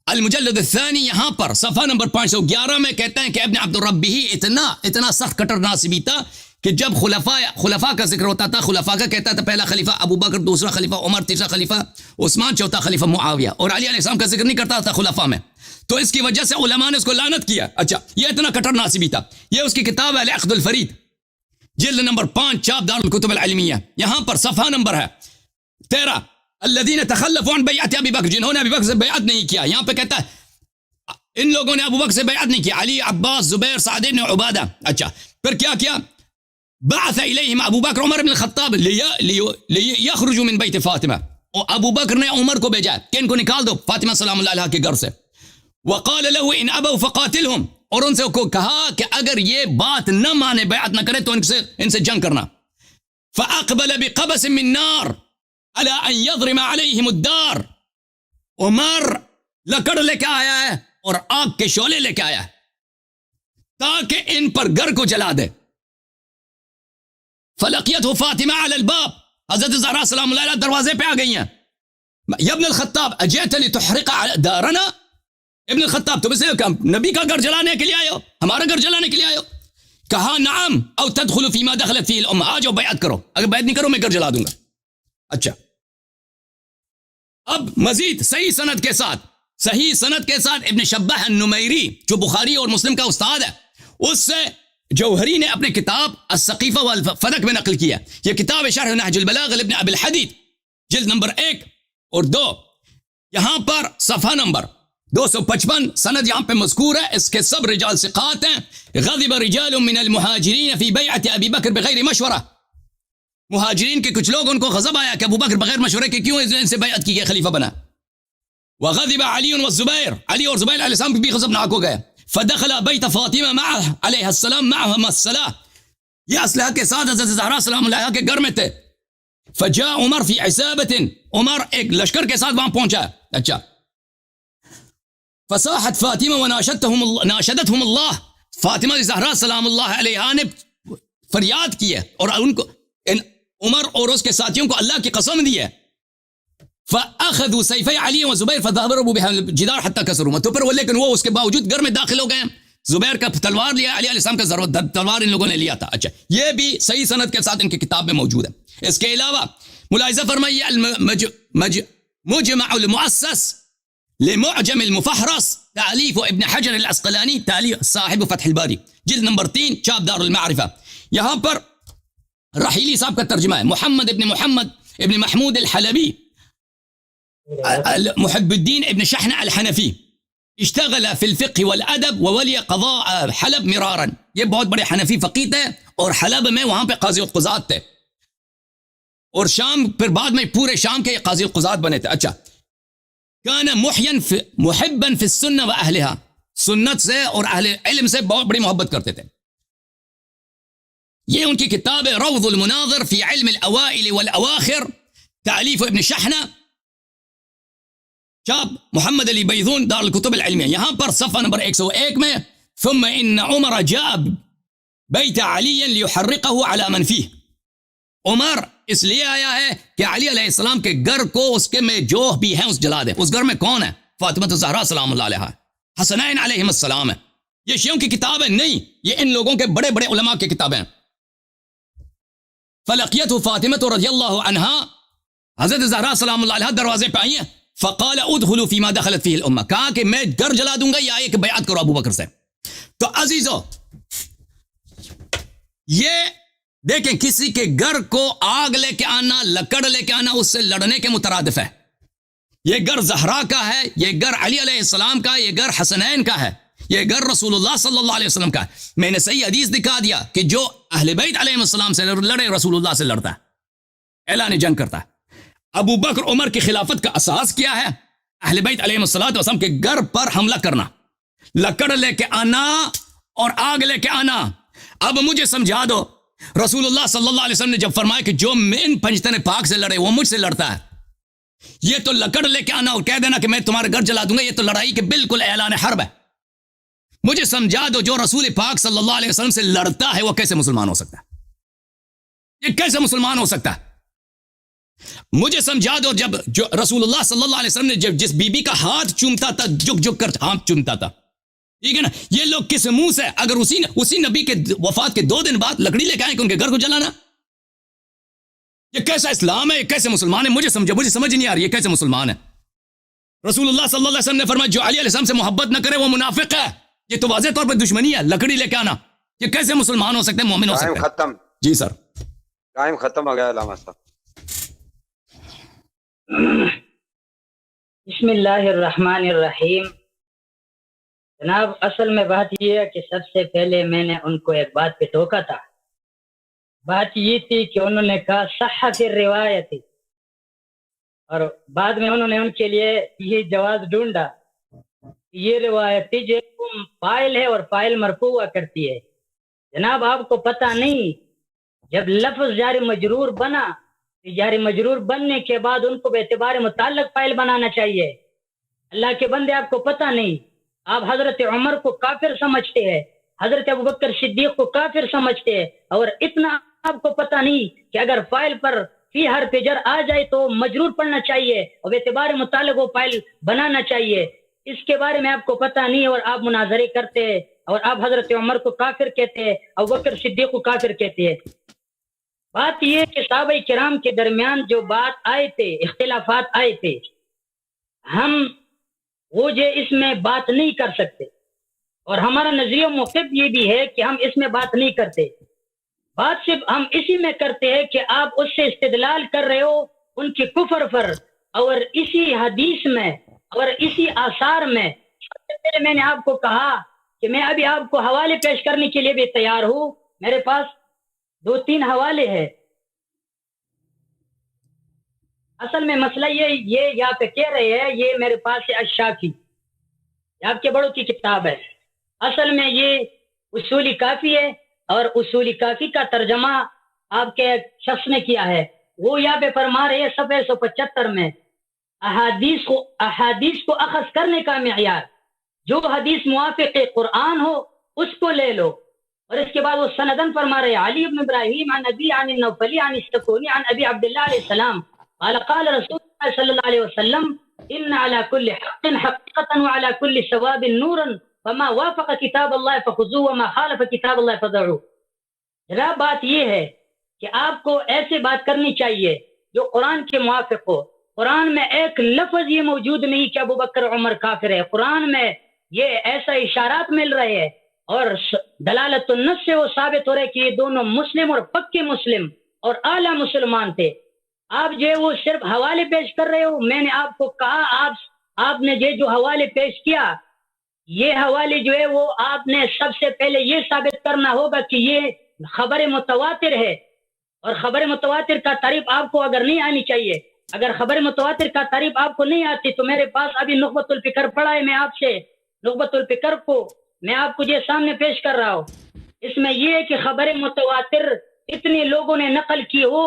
المجلد الثانی، یہاں پر صفحہ نمبر 511 میں کہتے ہیں کہ ابن عبد الربہ اتنا سخت کٹر ناصبی تھا کہ جب خلفاء کا ذکر ہوتا تھا، خلفاء کا کہتا تھا پہلا خلیفہ ابو بکر، دوسرا خلیفہ عمر، تیسرا خلیفہ عثمان، چوتھا خلیفہ معاویہ، اور علی علیہ السلام کا ذکر نہیں کرتا تھا خلفاء میں. تو اس کی وجہ سے علماء نے اس کو لعنت کیا. اچھا، یہ اتنا کٹر ناصبی تھا. یہ اس کی کتاب ہے العقد الفرید جلد نمبر 5 چاپ دار الکتب العلمیہ، یہاں پر صفحہ نمبر ہے 13 الذین تخلفوا عن بیعت ابی بکر، جنہوں نے ابی بکر سے بیعت نہیں کیا. یہاں پہ کہتا ہے ان لوگوں نے ابو بکر سے بیعت نہیں کیا، علی، عباس، زبیر، سعد بن عبادہ. اچھا، پھر کیا بعث الیہم ابو بکر عمر بن الخطاب لیخرجوا من بیت فاطمہ، اور ابو بکر نے عمر کو بھیجا کہ ان کو نکال دو فاطمہ سلام اللہ علیہا کے گھر سے. وقال له ان ابوا فقاتلهم، اور ان سے کو کہا کہ اگر یہ بات نہ مانے، بیعت نہ کرے تو ان سے جنگ کرنا. فاقبل بقبس من نار على ان يضرم عليهم الدار، عمر لکڑ لے کے آیا ہے اور آگ کے شعلے لے کے آیا ہے تاکہ ان پر گھر کو جلا دے. فلقيته فاطمہ على الباب، حضرت زہرا سلام اللہ علیہ دروازے پہ آ گئی ہیں. یا ابن الخطاب اجئت لتحرق دارنا، ابن الخطاب تم اسے نبی کا گھر جلانے کے لیے آئے ہو، ہمارا گھر جلانے کے لیے آئے ہو؟ کہا نعم او تدخل فیما دخلت فی الامہ، آ جاؤ بیعت کرو، اگر بیعت نہیں کرو میں گھر جلا دوں گا۔ اچھا اب مزید صحیح سند کے ساتھ ابن شبہ النمیری جو بخاری اور مسلم کا استاد ہے، اس سے جوہری نے اپنے کتاب السقیفہ والفلک میں نقل کیا۔ یہ کتاب شرح نہج البلاغہ لابن ابی الحدید جلد نمبر 1 اور 2، یہاں پر صفحہ نمبر 255 سند یہاں پہ مذکور ہے، اس کے سب رجال ثقات ہیں۔ غضب رجال من المہاجرین فی بیعت ابی بکر بغیر مشورہ، مہاجرین کے کچھ لوگ ان کو غضب آیا کہ ابو بکر بغیر مشورے کے کیوں ان سے بیعت کی گئی، خلیفہ بنا۔ وغضب علی والزبیر، علی اور زبیر علیہ السلام بھی غضبناک ہو گئے۔ فدخل بیت فاطمہ معہ علیہ السلام معہم الصلاۃ، یہ اسلحہ کے ساتھ حضرت زہرا سلام اللہ علیہا کے گھر میں تھے۔ فجاء عمر فی عصابۃ، عمر ایک لشکر کے ساتھ وہاں پہنچا۔ اچھا فصاحت فاطمہ وناشدتہم اللہ، فاطمہ زہرا سلام اللہ علیہا نے فریاد کی ہے اور ان کو عمر اور اس کے ساتھیوں کو اللہ کی قسم دی ہے۔ فاخذوا سیفی علی و زبیر فضربوا بها الجدار حتى كسروا، تو پھر لیکن وہ اس کے باوجود گھر میں داخل ہو گئے، زبیر کا تلوار لیا، علی علیہ السلام کا تلوار ان لوگوں نے لیا تھا۔ اچھا یہ بھی صحیح سند کے ساتھ ان کی کتاب میں موجود ہے۔ اس کے علاوہ ملاحظہ فرمائیے مجمع المؤسس لمعجم المفہرس تالیف ابن حجر العسقلانی، تالیف صاحب فتح الباری جلد نمبر 3 چاپ دار المعرفہ، یہاں پر رحیلی صاحب کا ترجمہ ہے، محمد ابن محمود الحلبی محب الدین ابن شحن الحنفی، اشتغل فی الفقہ والادب وولی قضاء حلب مرارا، یہ بہت بڑے حنفی فقیہ تھے اور حلب میں وہاں پہ قاضی القضات تھے، اور شام پھر بعد میں پورے شام کے قاضی القضات بنے تھے۔ اچھا کان محبا فی السنہ و اہلہا، سنت سے اور اہل علم سے بہت بڑی محبت کرتے تھے۔ یہ ان کی کتاب ہے روض المناظر فی علم الاوائل والاواخر، تالیف ابن شحنہ، چاپ محمد علی بیضون دار الکتب العلمیہ، یہاں پر صفحہ نمبر 101 میں ثم ان عمر جاء بیت علی لیحرقہ علی من فیہ، عمر اس لیے آیا ہے کہ علی علیہ السلام کے گھر کو اس کے میں جو بھی ہیں اس جلا دے۔ اس گھر میں کون ہے؟ فاطمہ الزہرا سلام اللہ علیہا، حسنین علیہم السلام ہے۔ یہ شیعوں کی کتاب ہے نہیں، یہ ان لوگوں کے بڑے بڑے علماء کی کتابیں ہیں۔ فلقیتہ فاطمہ رضی اللہ عنہا، حضرت زہرا سلام اللہ علیہا دروازے پہ آئی ہیں، فقال ادخلوا فیما دخلت فیہ الامہ، کہا کہ میں گھر جلا دوں گا یا آئے کہ بیعت کرو ابو بکر سے۔ تو عزیزو یہ دیکھیں کسی کے گھر کو آگ لے کے آنا، لکڑ لے کے آنا اس سے لڑنے کے مترادف ہے۔ یہ گھر زہرا کا ہے، یہ گھر علی علیہ السلام کا، یہ گھر حسنین کا ہے، یہ گھر رسول اللہ صلی اللہ علیہ وسلم کا ہے۔ میں نے صحیح حدیث دکھا دیا کہ جو اہل بیت علیہ السلام سے لڑے رسول اللہ سے لڑتا ہے، اعلان جنگ کرتا ہے۔ ابو بکر عمر کی خلافت کا اساس کیا ہے؟ اہل بیت علیہ السلام کے گھر پر حملہ کرنا، لکڑ لے کے آنا اور آگ لے کے آنا۔ اب مجھے سمجھا دو، رسول اللہ صلی اللہ علیہ وسلم نے جب فرمایا کہ جو من پنجتن پاک سے لڑے وہ مجھ سے لڑتا ہے، یہ تو لکڑ لے کے آنا اور کہہ دینا کہ میں تمہارے گھر جلا دوں گا، یہ تو لڑائی کے بالکل اعلان حرب ہے۔ مجھے سمجھا دو جو رسول پاک صلی اللہ علیہ وسلم سے لڑتا ہے وہ کیسے مسلمان ہو سکتا ہے؟ یہ کیسے مسلمان ہو سکتا ہے؟ مجھے سمجھا دو جب جو رسول اللہ صلی اللہ علیہ وسلم نے جب جس بی بی کا ہاتھ چومتا تھا، جھک جھک کر ہاتھ چومتا تھا، ٹھیک ہے نا، یہ لوگ کس منہ سے اگر اسی نبی کے وفات کے 2 دن بعد لکڑی لے کے آئے کہ ان کے گھر کو جلانا، یہ کیسا اسلام ہے؟ یہ کیسے مسلمان ہے؟ مجھے سمجھ نہیں آ رہی یہ کیسے مسلمان ہے۔ رسول اللہ صلی اللہ علیہ وسلم نے فرمایا جو علی علیہ السلام سے محبت نہ کرے وہ منافق ہے، یہ تو واضح طور پر دشمنی ہے، لکڑی لے کے آنا، یہ کیسے مسلمان ہو سکتے ہیں، مومن ہو سکتے ہیں؟ ختم جی سر، ٹائم ختم ہو گیا علامہ صاحب۔ بسم اللہ الرحمن الرحیم۔ جناب اصل میں بات یہ ہے کہ سب سے پہلے میں نے ان کو ایک بات پہ ٹوکا تھا، بات یہ تھی کہ انہوں نے کہا صح فی الروایت، اور بعد میں انہوں نے ان کے لیے یہ جواز ڈھونڈا، یہ روایت جو فاعل ہے اور فاعل مرفوع ہوا کرتی ہے۔ جناب آپ کو پتہ نہیں جب لفظ جار مجرور بنا، جار مجرور بننے کے بعد ان کو بے اعتبار متعلق فاعل بنانا چاہیے۔ اللہ کے بندے آپ کو پتہ نہیں، آپ حضرت عمر کو کافر سمجھتے ہیں، حضرت ابوبکر صدیق کو کافر سمجھتے ہیں، اور اتنا آپ کو پتہ نہیں کہ اگر فاعل پر فی حرف جر آ جائے تو مجرور پڑھنا چاہیے اور بے اعتبار متعلق وہ فاعل بنانا چاہیے۔ اس کے بارے میں آپ کو پتہ نہیں اور آپ مناظرے کرتے ہیں اور آپ حضرت عمر کو کافر کہتے ہیں، ابوبکر صدیق کو کافر کہتے ہیں۔ بات یہ کہ صحابہ کرام کے درمیان جو بات آئے تھے، اختلافات آئے تھے، ہم وہ جو اس میں بات نہیں کر سکتے، اور ہمارا نظریہ موقف یہ بھی ہے کہ ہم اس میں بات نہیں کرتے۔ بات صرف ہم اسی میں کرتے ہیں کہ آپ اس سے استدلال کر رہے ہو ان کے کفر پر، اور اسی حدیث میں اور اسی آثار میں سب سے پہلے میں نے آپ کو کہا کہ میں ابھی آپ کو حوالے پیش کرنے کے لیے بھی تیار ہوں، میرے پاس 2-3 حوالے ہیں۔ اصل میں مسئلہ یہ یہاں پہ کہہ رہے ہیں، یہ میرے پاس ہے الشافی، یہ آپ کے بڑوں کی کتاب ہے۔ اصل میں یہ اصولی کافی ہے، اور اصولی کافی کا ترجمہ آپ کے شخص نے کیا ہے۔ وہ یہاں پہ فرما رہے ہیں صفحہ 175 میں، احادیث کو اخذ کرنے کا معیار جو حدیث موافق قرآن ہو اس کو لے لو۔ اور اس کے بعد وہ سندن فرما رہے ہیں، علی بن ابراہیم عن ابی عن النوفلی عن السکونی عن ابی عبداللہ علیہ السلام قال قال رسول اللہ صلی اللہ علیہ وسلم ان على كل حق حقیقتا وعلى كل ثواب نورا فما وافق کتاب اللہ فخذوه وما خالف کتاب اللہ فدعوه۔ ذرا بات یہ ہے کہ آپ کو ایسے بات کرنی چاہیے جو قرآن کے موافق ہو۔ قرآن میں ایک لفظ یہ موجود نہیں کہ ابو بکر عمر کافر ہے، قرآن میں یہ ایسا اشارات مل رہے ہیں اور دلالت النص سے وہ ثابت ہو رہے کہ یہ دونوں مسلم اور پکے مسلم اور اعلیٰ مسلمان تھے۔ آپ جو وہ صرف حوالے پیش کر رہے ہو، میں نے آپ کو کہا آپ نے جو حوالے پیش کیا، یہ حوالے جو ہے وہ آپ نے سب سے پہلے یہ ثابت کرنا ہوگا کہ یہ خبر متواتر ہے، اور خبر متواتر کا تعریف آپ کو اگر نہیں آنی چاہیے، اگر خبر متواتر کا تعریف آپ کو نہیں آتی تو میرے پاس ابھی نخبۃ الفکر پڑا ہے، میں آپ سے نخبۃ الفکر کو میں آپ کو یہ سامنے پیش کر رہا ہوں۔ اس میں یہ ہے کہ خبر متواتر اتنے لوگوں نے نقل کی ہو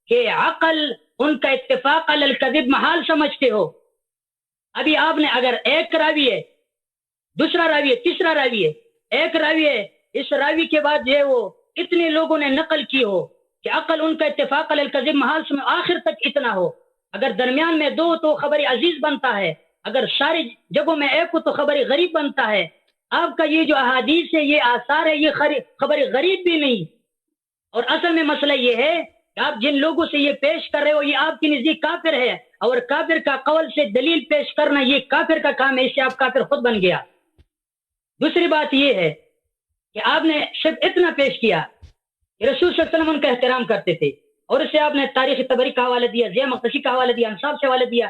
کہ عقل ان کا اتفاق علی الکذب محال سمجھتے ہو۔ ابھی آپ نے اگر ایک راوی ہے، دوسرا راوی ہے، تیسرا راوی ہے، ایک راوی ہے، اس راوی کے بعد جو ہے وہ اتنے لوگوں نے نقل کی ہو کہ عقل ان کا اتفاق علی الکذب محال سمجھ، آخر تک اتنا ہو۔ اگر درمیان میں دو تو خبر عزیز بنتا ہے، اگر ساری جگہوں میں ایک ہو تو خبر غریب بنتا ہے۔ آپ کا یہ جو احادیث ہے، یہ آثار ہے، یہ خبر غریب بھی نہیں۔ اور اصل میں مسئلہ یہ ہے کہ آپ جن لوگوں سے یہ پیش کر رہے ہو یہ آپ کی نزدیک کافر ہے، اور کافر کا قول سے دلیل پیش کرنا یہ کافر کا کام ہے، اس سے آپ کافر خود بن گیا۔ دوسری بات یہ ہے کہ آپ نے صرف اتنا پیش کیا کہ رسول صلی اللہ علیہ وسلم ان کا احترام کرتے تھے، اور اس سے آپ نے تاریخ طبری کا حوالہ دیا، ضیاء مقدسی کا حوالہ دیا، انصاف سے حوالہ دیا،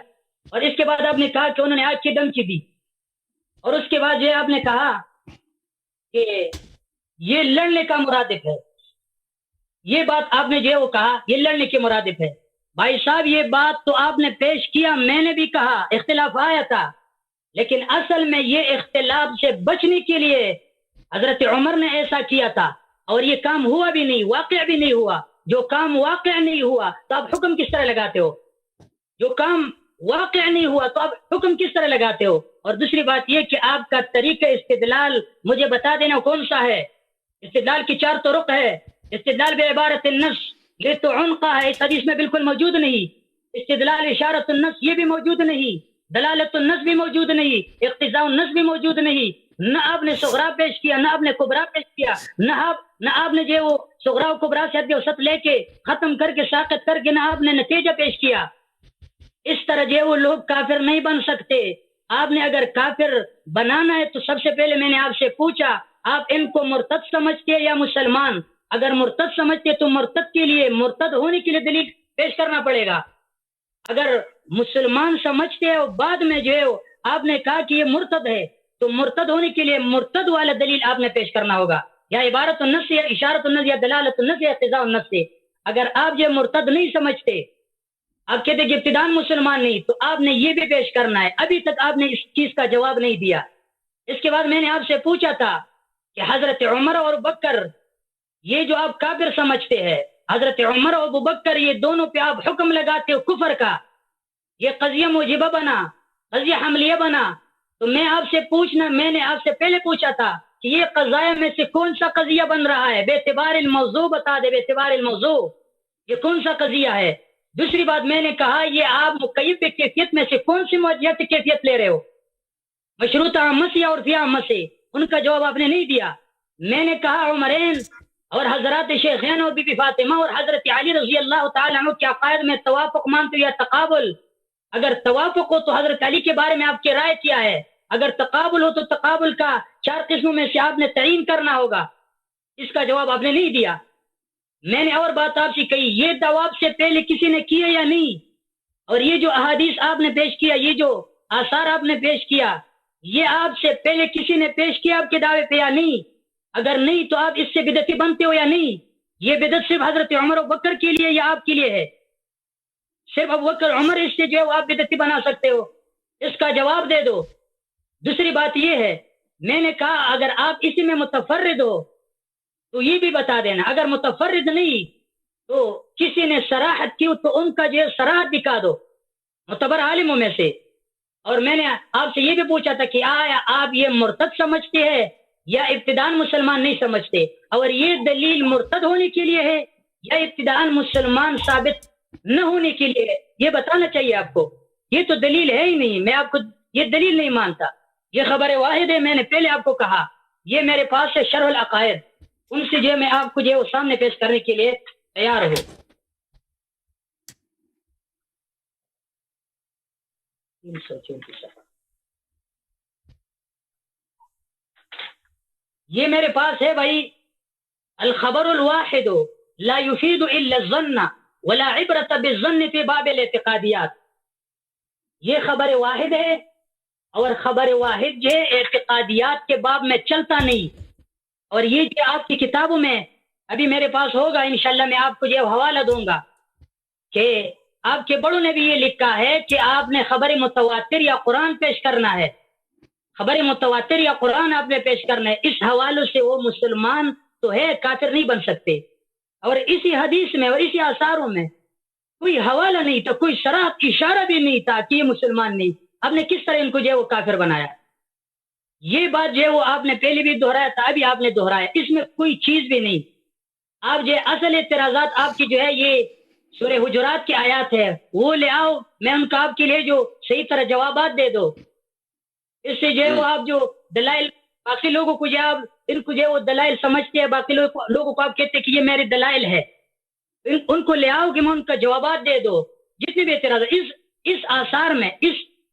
اور اس کے بعد آپ نے کہا کہ انہوں نے آج کی دھمکی دی، اور اس کے بعد جو آپ نے کہا کہ یہ لڑنے کا مرادف ہے۔ یہ بات آپ نے جو وہ کہا یہ لڑنے کے مرادف ہے۔ بھائی صاحب یہ بات تو آپ نے پیش کیا، میں نے بھی کہا اختلاف آیا تھا، لیکن اصل میں یہ اختلاف سے بچنے کے لیے حضرت عمر نے ایسا کیا تھا، اور یہ کام ہوا بھی نہیں، واقع بھی نہیں ہوا۔ جو کام واقع نہیں ہوا تو آپ حکم کس طرح لگاتے ہو؟ جو کام واقع نہیں ہوا تو آپ حکم کس طرح لگاتے ہو؟ اور دوسری بات یہ کہ آپ کا طریقہ استدلال مجھے بتا دینا کون سا ہے۔ استدلال کی 4 طرق ہے۔ استدلال بعبارت النص یہ تو عنقہ ہے، اس حدیث میں بالکل موجود نہیں۔ استدلال اشارت النص یہ بھی موجود نہیں، دلالت النص بھی موجود نہیں، اقتضاء النص بھی موجود نہیں۔ نہ آپ نے صغرا پیش کیا، نہ آپ نے کبرا پیش کیا، نہ آپ نے جو وہ صغرا و کبرا سے حد وسط لے کے ختم کر کے ساقط کر کے نہ آپ نے نتیجہ پیش کیا۔ اس طرح جو وہ لوگ کافر نہیں بن سکتے۔ آپ نے اگر کافر بنانا ہے تو سب سے پہلے میں نے آپ سے پوچھا آپ ان کو مرتد سمجھتے یا مسلمان؟ اگر مرتد سمجھتے تو مرتد کے لیے، مرتد ہونے کے لیے دلیل پیش کرنا پڑے گا۔ اگر مسلمان سمجھتے ہیں اور بعد میں جو ہے آپ نے کہا کہ یہ مرتد ہے تو مرتد ہونے کے لیے مرتد والا دلیل آپ نے پیش کرنا ہوگا، یا عبارت النص یا اشارت النص یا دلالت النص یا اقتضاء النص سے۔ اگر آپ یہ مرتد نہیں سمجھتے، آپ کہتے کہ ابتدان مسلمان نہیں، تو آپ نے یہ بھی پیش کرنا ہے۔ ابھی تک آپ نے اس چیز کا جواب نہیں دیا۔ اس کے بعد میں نے آپ سے پوچھا تھا کہ حضرت عمر اور بکر یہ جو آپ کافر سمجھتے ہیں، حضرت عمر اور ابو بکر یہ دونوں پہ آپ حکم لگاتے ہو کفر کا، یہ قضیہ موجبہ بنا، قضیہ حملیہ بنا، تو میں نے آپ سے پہلے پوچھا تھا کہ یہ قضایا میں سے کون سا قضیہ بن رہا ہے؟ بے اعتبار الموضوع بتا دے، بے اعتبار الموضوع یہ کون سا قضیہ ہے؟ دوسری بات میں نے کہا یہ آپ مقیب کیفیت میں سے کون سی موجیت کیفیت لے رہے ہو؟ مشروطہ احمد سے اور فی احمد سے؟ ان کا جواب آپ نے نہیں دیا. میں نے کہا عمرین اور حضرات شیخین اور بی بی فاطمہ اور حضرت علی رضی اللہ تعالیٰ عنہ کے عقائد میں توافق مانتے یا تقابل؟ اگر توافق ہو تو حضرت علی کے بارے میں آپ کی رائے کیا ہے؟ اگر تقابل ہو تو تقابل کا 4 قسموں میں سے آپ نے تعین کرنا ہوگا. اس کا جواب آپ نے نہیں دیا. میں نے اور بات آپ سے کہی، یہ دعویٰ سے پہلے کسی نے کیا یا نہیں؟ اور یہ جو احادیث آپ نے پیش کیا، یہ جو آثار آپ نے پیش کیا، یہ آپ سے پہلے کسی نے پیش کیا آپ کے دعوے پہ یا نہیں؟ اگر نہیں تو آپ اس سے بدعتی بنتے ہو یا نہیں؟ یہ بدعت صرف حضرت عمر و بکر کے لیے یا آپ کے لیے ہے؟ صرف ابو بکر عمر اس سے جو ہے وہ آپ بدعتی بنا سکتے ہو؟ اس کا جواب دے دو. دوسری بات یہ ہے، میں نے کہا اگر آپ اسی میں متفرد ہو تو یہ بھی بتا دینا. اگر متفرد نہیں تو کسی نے صراحت کی تو ان کا جو ہے صراحت دکھا دو معتبر عالموں میں سے. اور میں نے آپ سے یہ بھی پوچھا تھا کہ آیا آپ یہ مرتد سمجھتے ہیں یا ابتداءً مسلمان نہیں سمجھتے؟ اور یہ دلیل مرتد ہونے کے لیے ہے یا ابتداءً مسلمان ثابت نہ ہونے کے لیے ہے؟ یہ بتانا چاہیے آپ کو. یہ تو دلیل ہے ہی نہیں. میں آپ کو یہ دلیل نہیں مانتا. یہ خبر واحد ہے. میں نے پہلے آپ کو کہا یہ میرے پاس ہے شرح العقائد، ان سے جو میں آپ کو جو ہے سامنے پیش کرنے کے لیے تیار ہوں. 334 یہ میرے پاس ہے بھائی. الخبر الواحد لا يفيد الا الظن ولا عبرة بالظن في باب الاعتقادیات. یہ خبر واحد ہے اور خبر واحد جو ہے اعتقادیات کے باب میں چلتا نہیں. اور یہ جو آپ کی کتابوں میں ابھی میرے پاس ہوگا انشاءاللہ، میں آپ کو جو حوالہ دوں گا کہ آپ کے بڑوں نے بھی یہ لکھا ہے کہ آپ نے خبر متواتر یا قرآن پیش کرنا ہے. خبر متواتر یا قرآن آپ نے پیش کرنا ہے. اس حوالے سے وہ مسلمان تو ہے، کافر نہیں بن سکتے. اور اسی حدیث میں اور اسی آثاروں میں کوئی حوالہ نہیں تھا، کوئی صراحت اشارہ بھی نہیں تھا کہ یہ مسلمان نہیں. آپ نے کس طرح ان کو جو ہے وہ کافر بنایا؟ یہ بات جو ہے وہ آپ نے پہلے بھی دہرایا تھا، ابھی آپ نے دہرایا. اس میں کوئی چیز بھی نہیں. آپ جو اصل اعتراضات آپ کی جو ہے یہ سورہ حجرات کی آیات ہے وہ لے آؤ، میں ان کا آپ کے لیے جو صحیح طرح جوابات دے دو. اس سے جو ہے وہ آپ جو دلائل باقی لوگوں کو جو آپ ان کو جو ہے وہ دلائل سمجھتے ہیں، باقی لوگوں کو آپ کہتے ہیں کہ یہ میرے دلائل ہے، ان کو لے آؤ کہ میں ان کا جوابات دے دو. جتنے بھی اعتراض اس آثار میں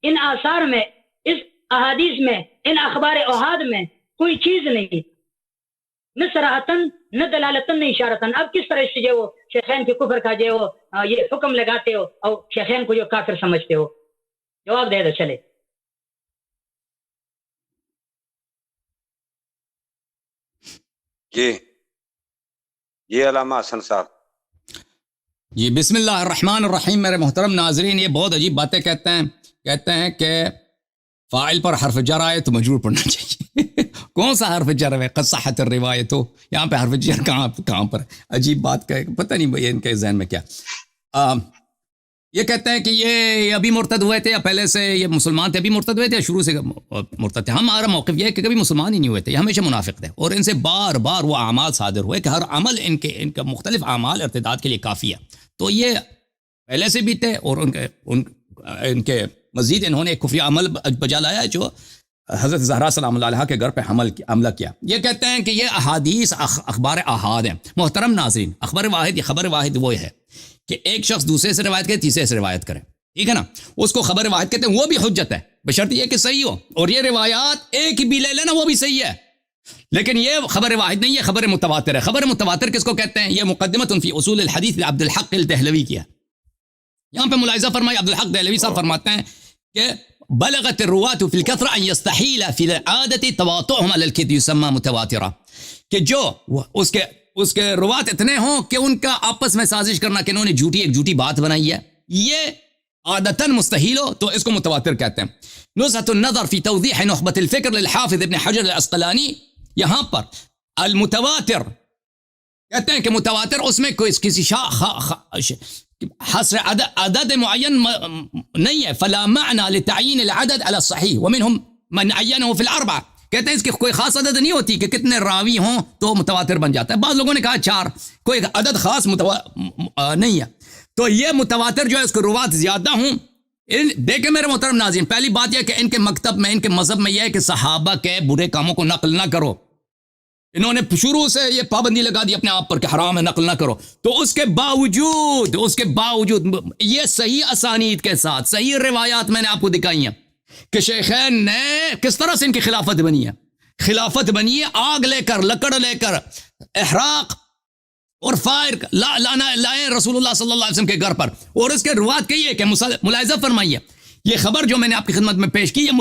ان آثار میں اس احادیث میں ان اخبار احاد میں کوئی چیز نہیں، نہ صراحتاً نہ دلالتاً نہ اشارتاً. اب کس طرح سے جو وہ شیخین کے کفر کا جو وہ یہ حکم لگاتے ہو اور شیخین کو جو کافر سمجھتے ہو؟ جواب دے دو. چلے جی علامہ حسن صاحب. جی بسم اللہ الرحمن الرحیم. میرے محترم ناظرین، یہ بہت عجیب باتیں کہتے ہیں کہ فاعل پر حرف جر آئے تو مجرور پڑھنا چاہیے. کون سا حرف جر ہے؟ قد صحت الروایت ہو، یہاں پہ حرف جر کہاں پر؟ عجیب بات کا پتہ نہیں بھائی ان کے ذہن میں کیا. یہ کہتے ہیں کہ یہ ابھی مرتد ہوئے تھے یا پہلے سے یہ مسلمان تھے؟ ابھی مرتد ہوئے تھے یا شروع سے مرتد تھے؟ ہمارا موقف یہ ہے کہ کبھی مسلمان ہی نہیں ہوئے تھے، یہ ہمیشہ منافق تھے اور ان سے بار بار وہ اعمال صادر ہوئے کہ ہر عمل ان کا مختلف اعمال ارتداد کے لیے کافی ہے. تو یہ پہلے سے بھی تھے اور ان کے مزید انہوں نے ایک کفری عمل بجا لایا جو حضرت زہرا سلام اللہ علیہ کے گھر پہ حملہ کیا. یہ کہتے ہیں کہ یہ احادیث اخبار احاد ہیں. محترم ناظرین، خبر واحد وہ ہے کہ ایک شخص دوسرے سے روایت کرے، تیسرے سے روایت کرے، ٹھیک ہے نا، اس کو خبر واحد کہتے ہیں. وہ بھی حجت ہے بشرط یہ کہ صحیح ہو، اور یہ روایات ایک بھی لے لینا وہ بھی صحیح ہے. لیکن یہ خبر واحد نہیں ہے، خبر متواتر ہے. خبر متواتر کس کو کہتے ہیں؟ یہ مقدمۃ فی اصول الحدیث عبد الحق الدہلوی کیا. یہاں پہ ملاحظہ فرمائے، عبد الحق دہلوی صاحب فرماتے ہیں کہ بلغت الرواة في الكثرة ان يستحيل في العادة تواطؤهم على الكذب يسمى متواترا، کہ جو اس کے روات اتنے ہوں کہ ان کا آپس میں سازش کرنا کہ انہوں نے ایک جھوٹی بات بنائی ہے، یہ عادتاً مستحیل ہو تو اس کو متواتر کہتے ہیں. نزهة النظر في توضيح نخبة الفكر للحافظ ابن حجر العسقلانی، یہاں پر المتواتر کہتے ہیں کہ متواتر اس میں کوئی کسی حصر عدد معین نہیں ہے. فلا معنى لتعیین العدد على الصحیح ومنهم من عینه في الاربعہ، کہتے ہیں اس کی کوئی خاص عدد نہیں ہوتی کہ کتنے راوی ہوں تو متواتر بن جاتا ہے. بعض لوگوں نے کہا 4، کوئی عدد خاص نہیں ہے. تو یہ متواتر جو ہے اس کو روات زیادہ ہوں، دیکھیں میرے محترم ناظرین، پہلی بات یہ کہ ان کے مکتب میں، ان کے مذہب میں یہ ہے کہ صحابہ کے برے کاموں کو نقل نہ کرو. انہوں نے شروع سے یہ پابندی لگا دی اپنے آپ پر کہ حرام ہے، نقل نہ کرو. تو اس کے باوجود یہ صحیح اسانید کے ساتھ صحیح روایات میں نے آپ کو دکھائی ہیں کہ شیخین نے کس طرح سے ان کی خلافت بنی ہے. خلافت بنی ہے آگ لے کر، لکڑ لے کر، احراق اور فائر لائے رسول اللہ صلی اللہ علیہ وسلم کے گھر پر. اور اس کے روایت کہی ہے کہ ملاحظہ فرمائیے، یہ خبر جو میں نے آپ کی خدمت میں پیش کی یہ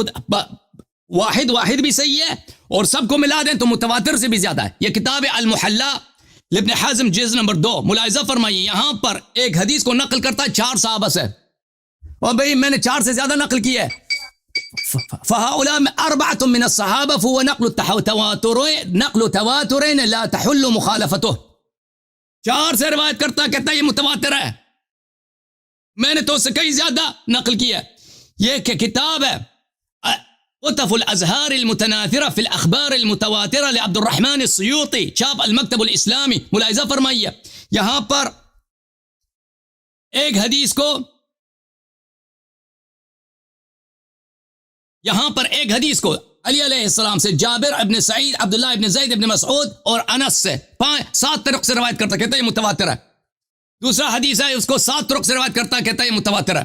واحد بھی صحیح ہے، اور سب کو ملا دیں تو متواتر سے بھی زیادہ ہے. یہ کتاب المحلہ لابن حزم جلد نمبر 2. ملاحظہ فرمائیے، یہاں پر ایک حدیث کو نقل کرتا ہے 4 صحابہ سے، اور بھئی میں نے 4 سے زیادہ نقل کی ہے. فهؤلاء 4 من الصحابة فهو نقل تواتر لا تحل مخالفته. 4 سے روایت کرتا کہتا ہے یہ متواتر ہے، میں نے تو اس سے کئی زیادہ نقل کیا. یہ کہ کتاب ہے قطف الازہار المتناثرہ فی الاخبار المتواترہ لعبد الرحمن السیوطی، چھاپ المکتب الاسلامی. ملاحظہ فرمائیے، یہاں پر ایک حدیث کو علی علیہ السلام سے، جابر ابن سعید، عبداللہ ابن زید ابن مسعود اور انس سے 7 طرق سے روایت کرتا کہتا ہے یہ متواتر ہے. دوسرا حدیث ہے اس کو 7 طرق سے روایت کرتا کہتا ہے یہ متواتر ہے.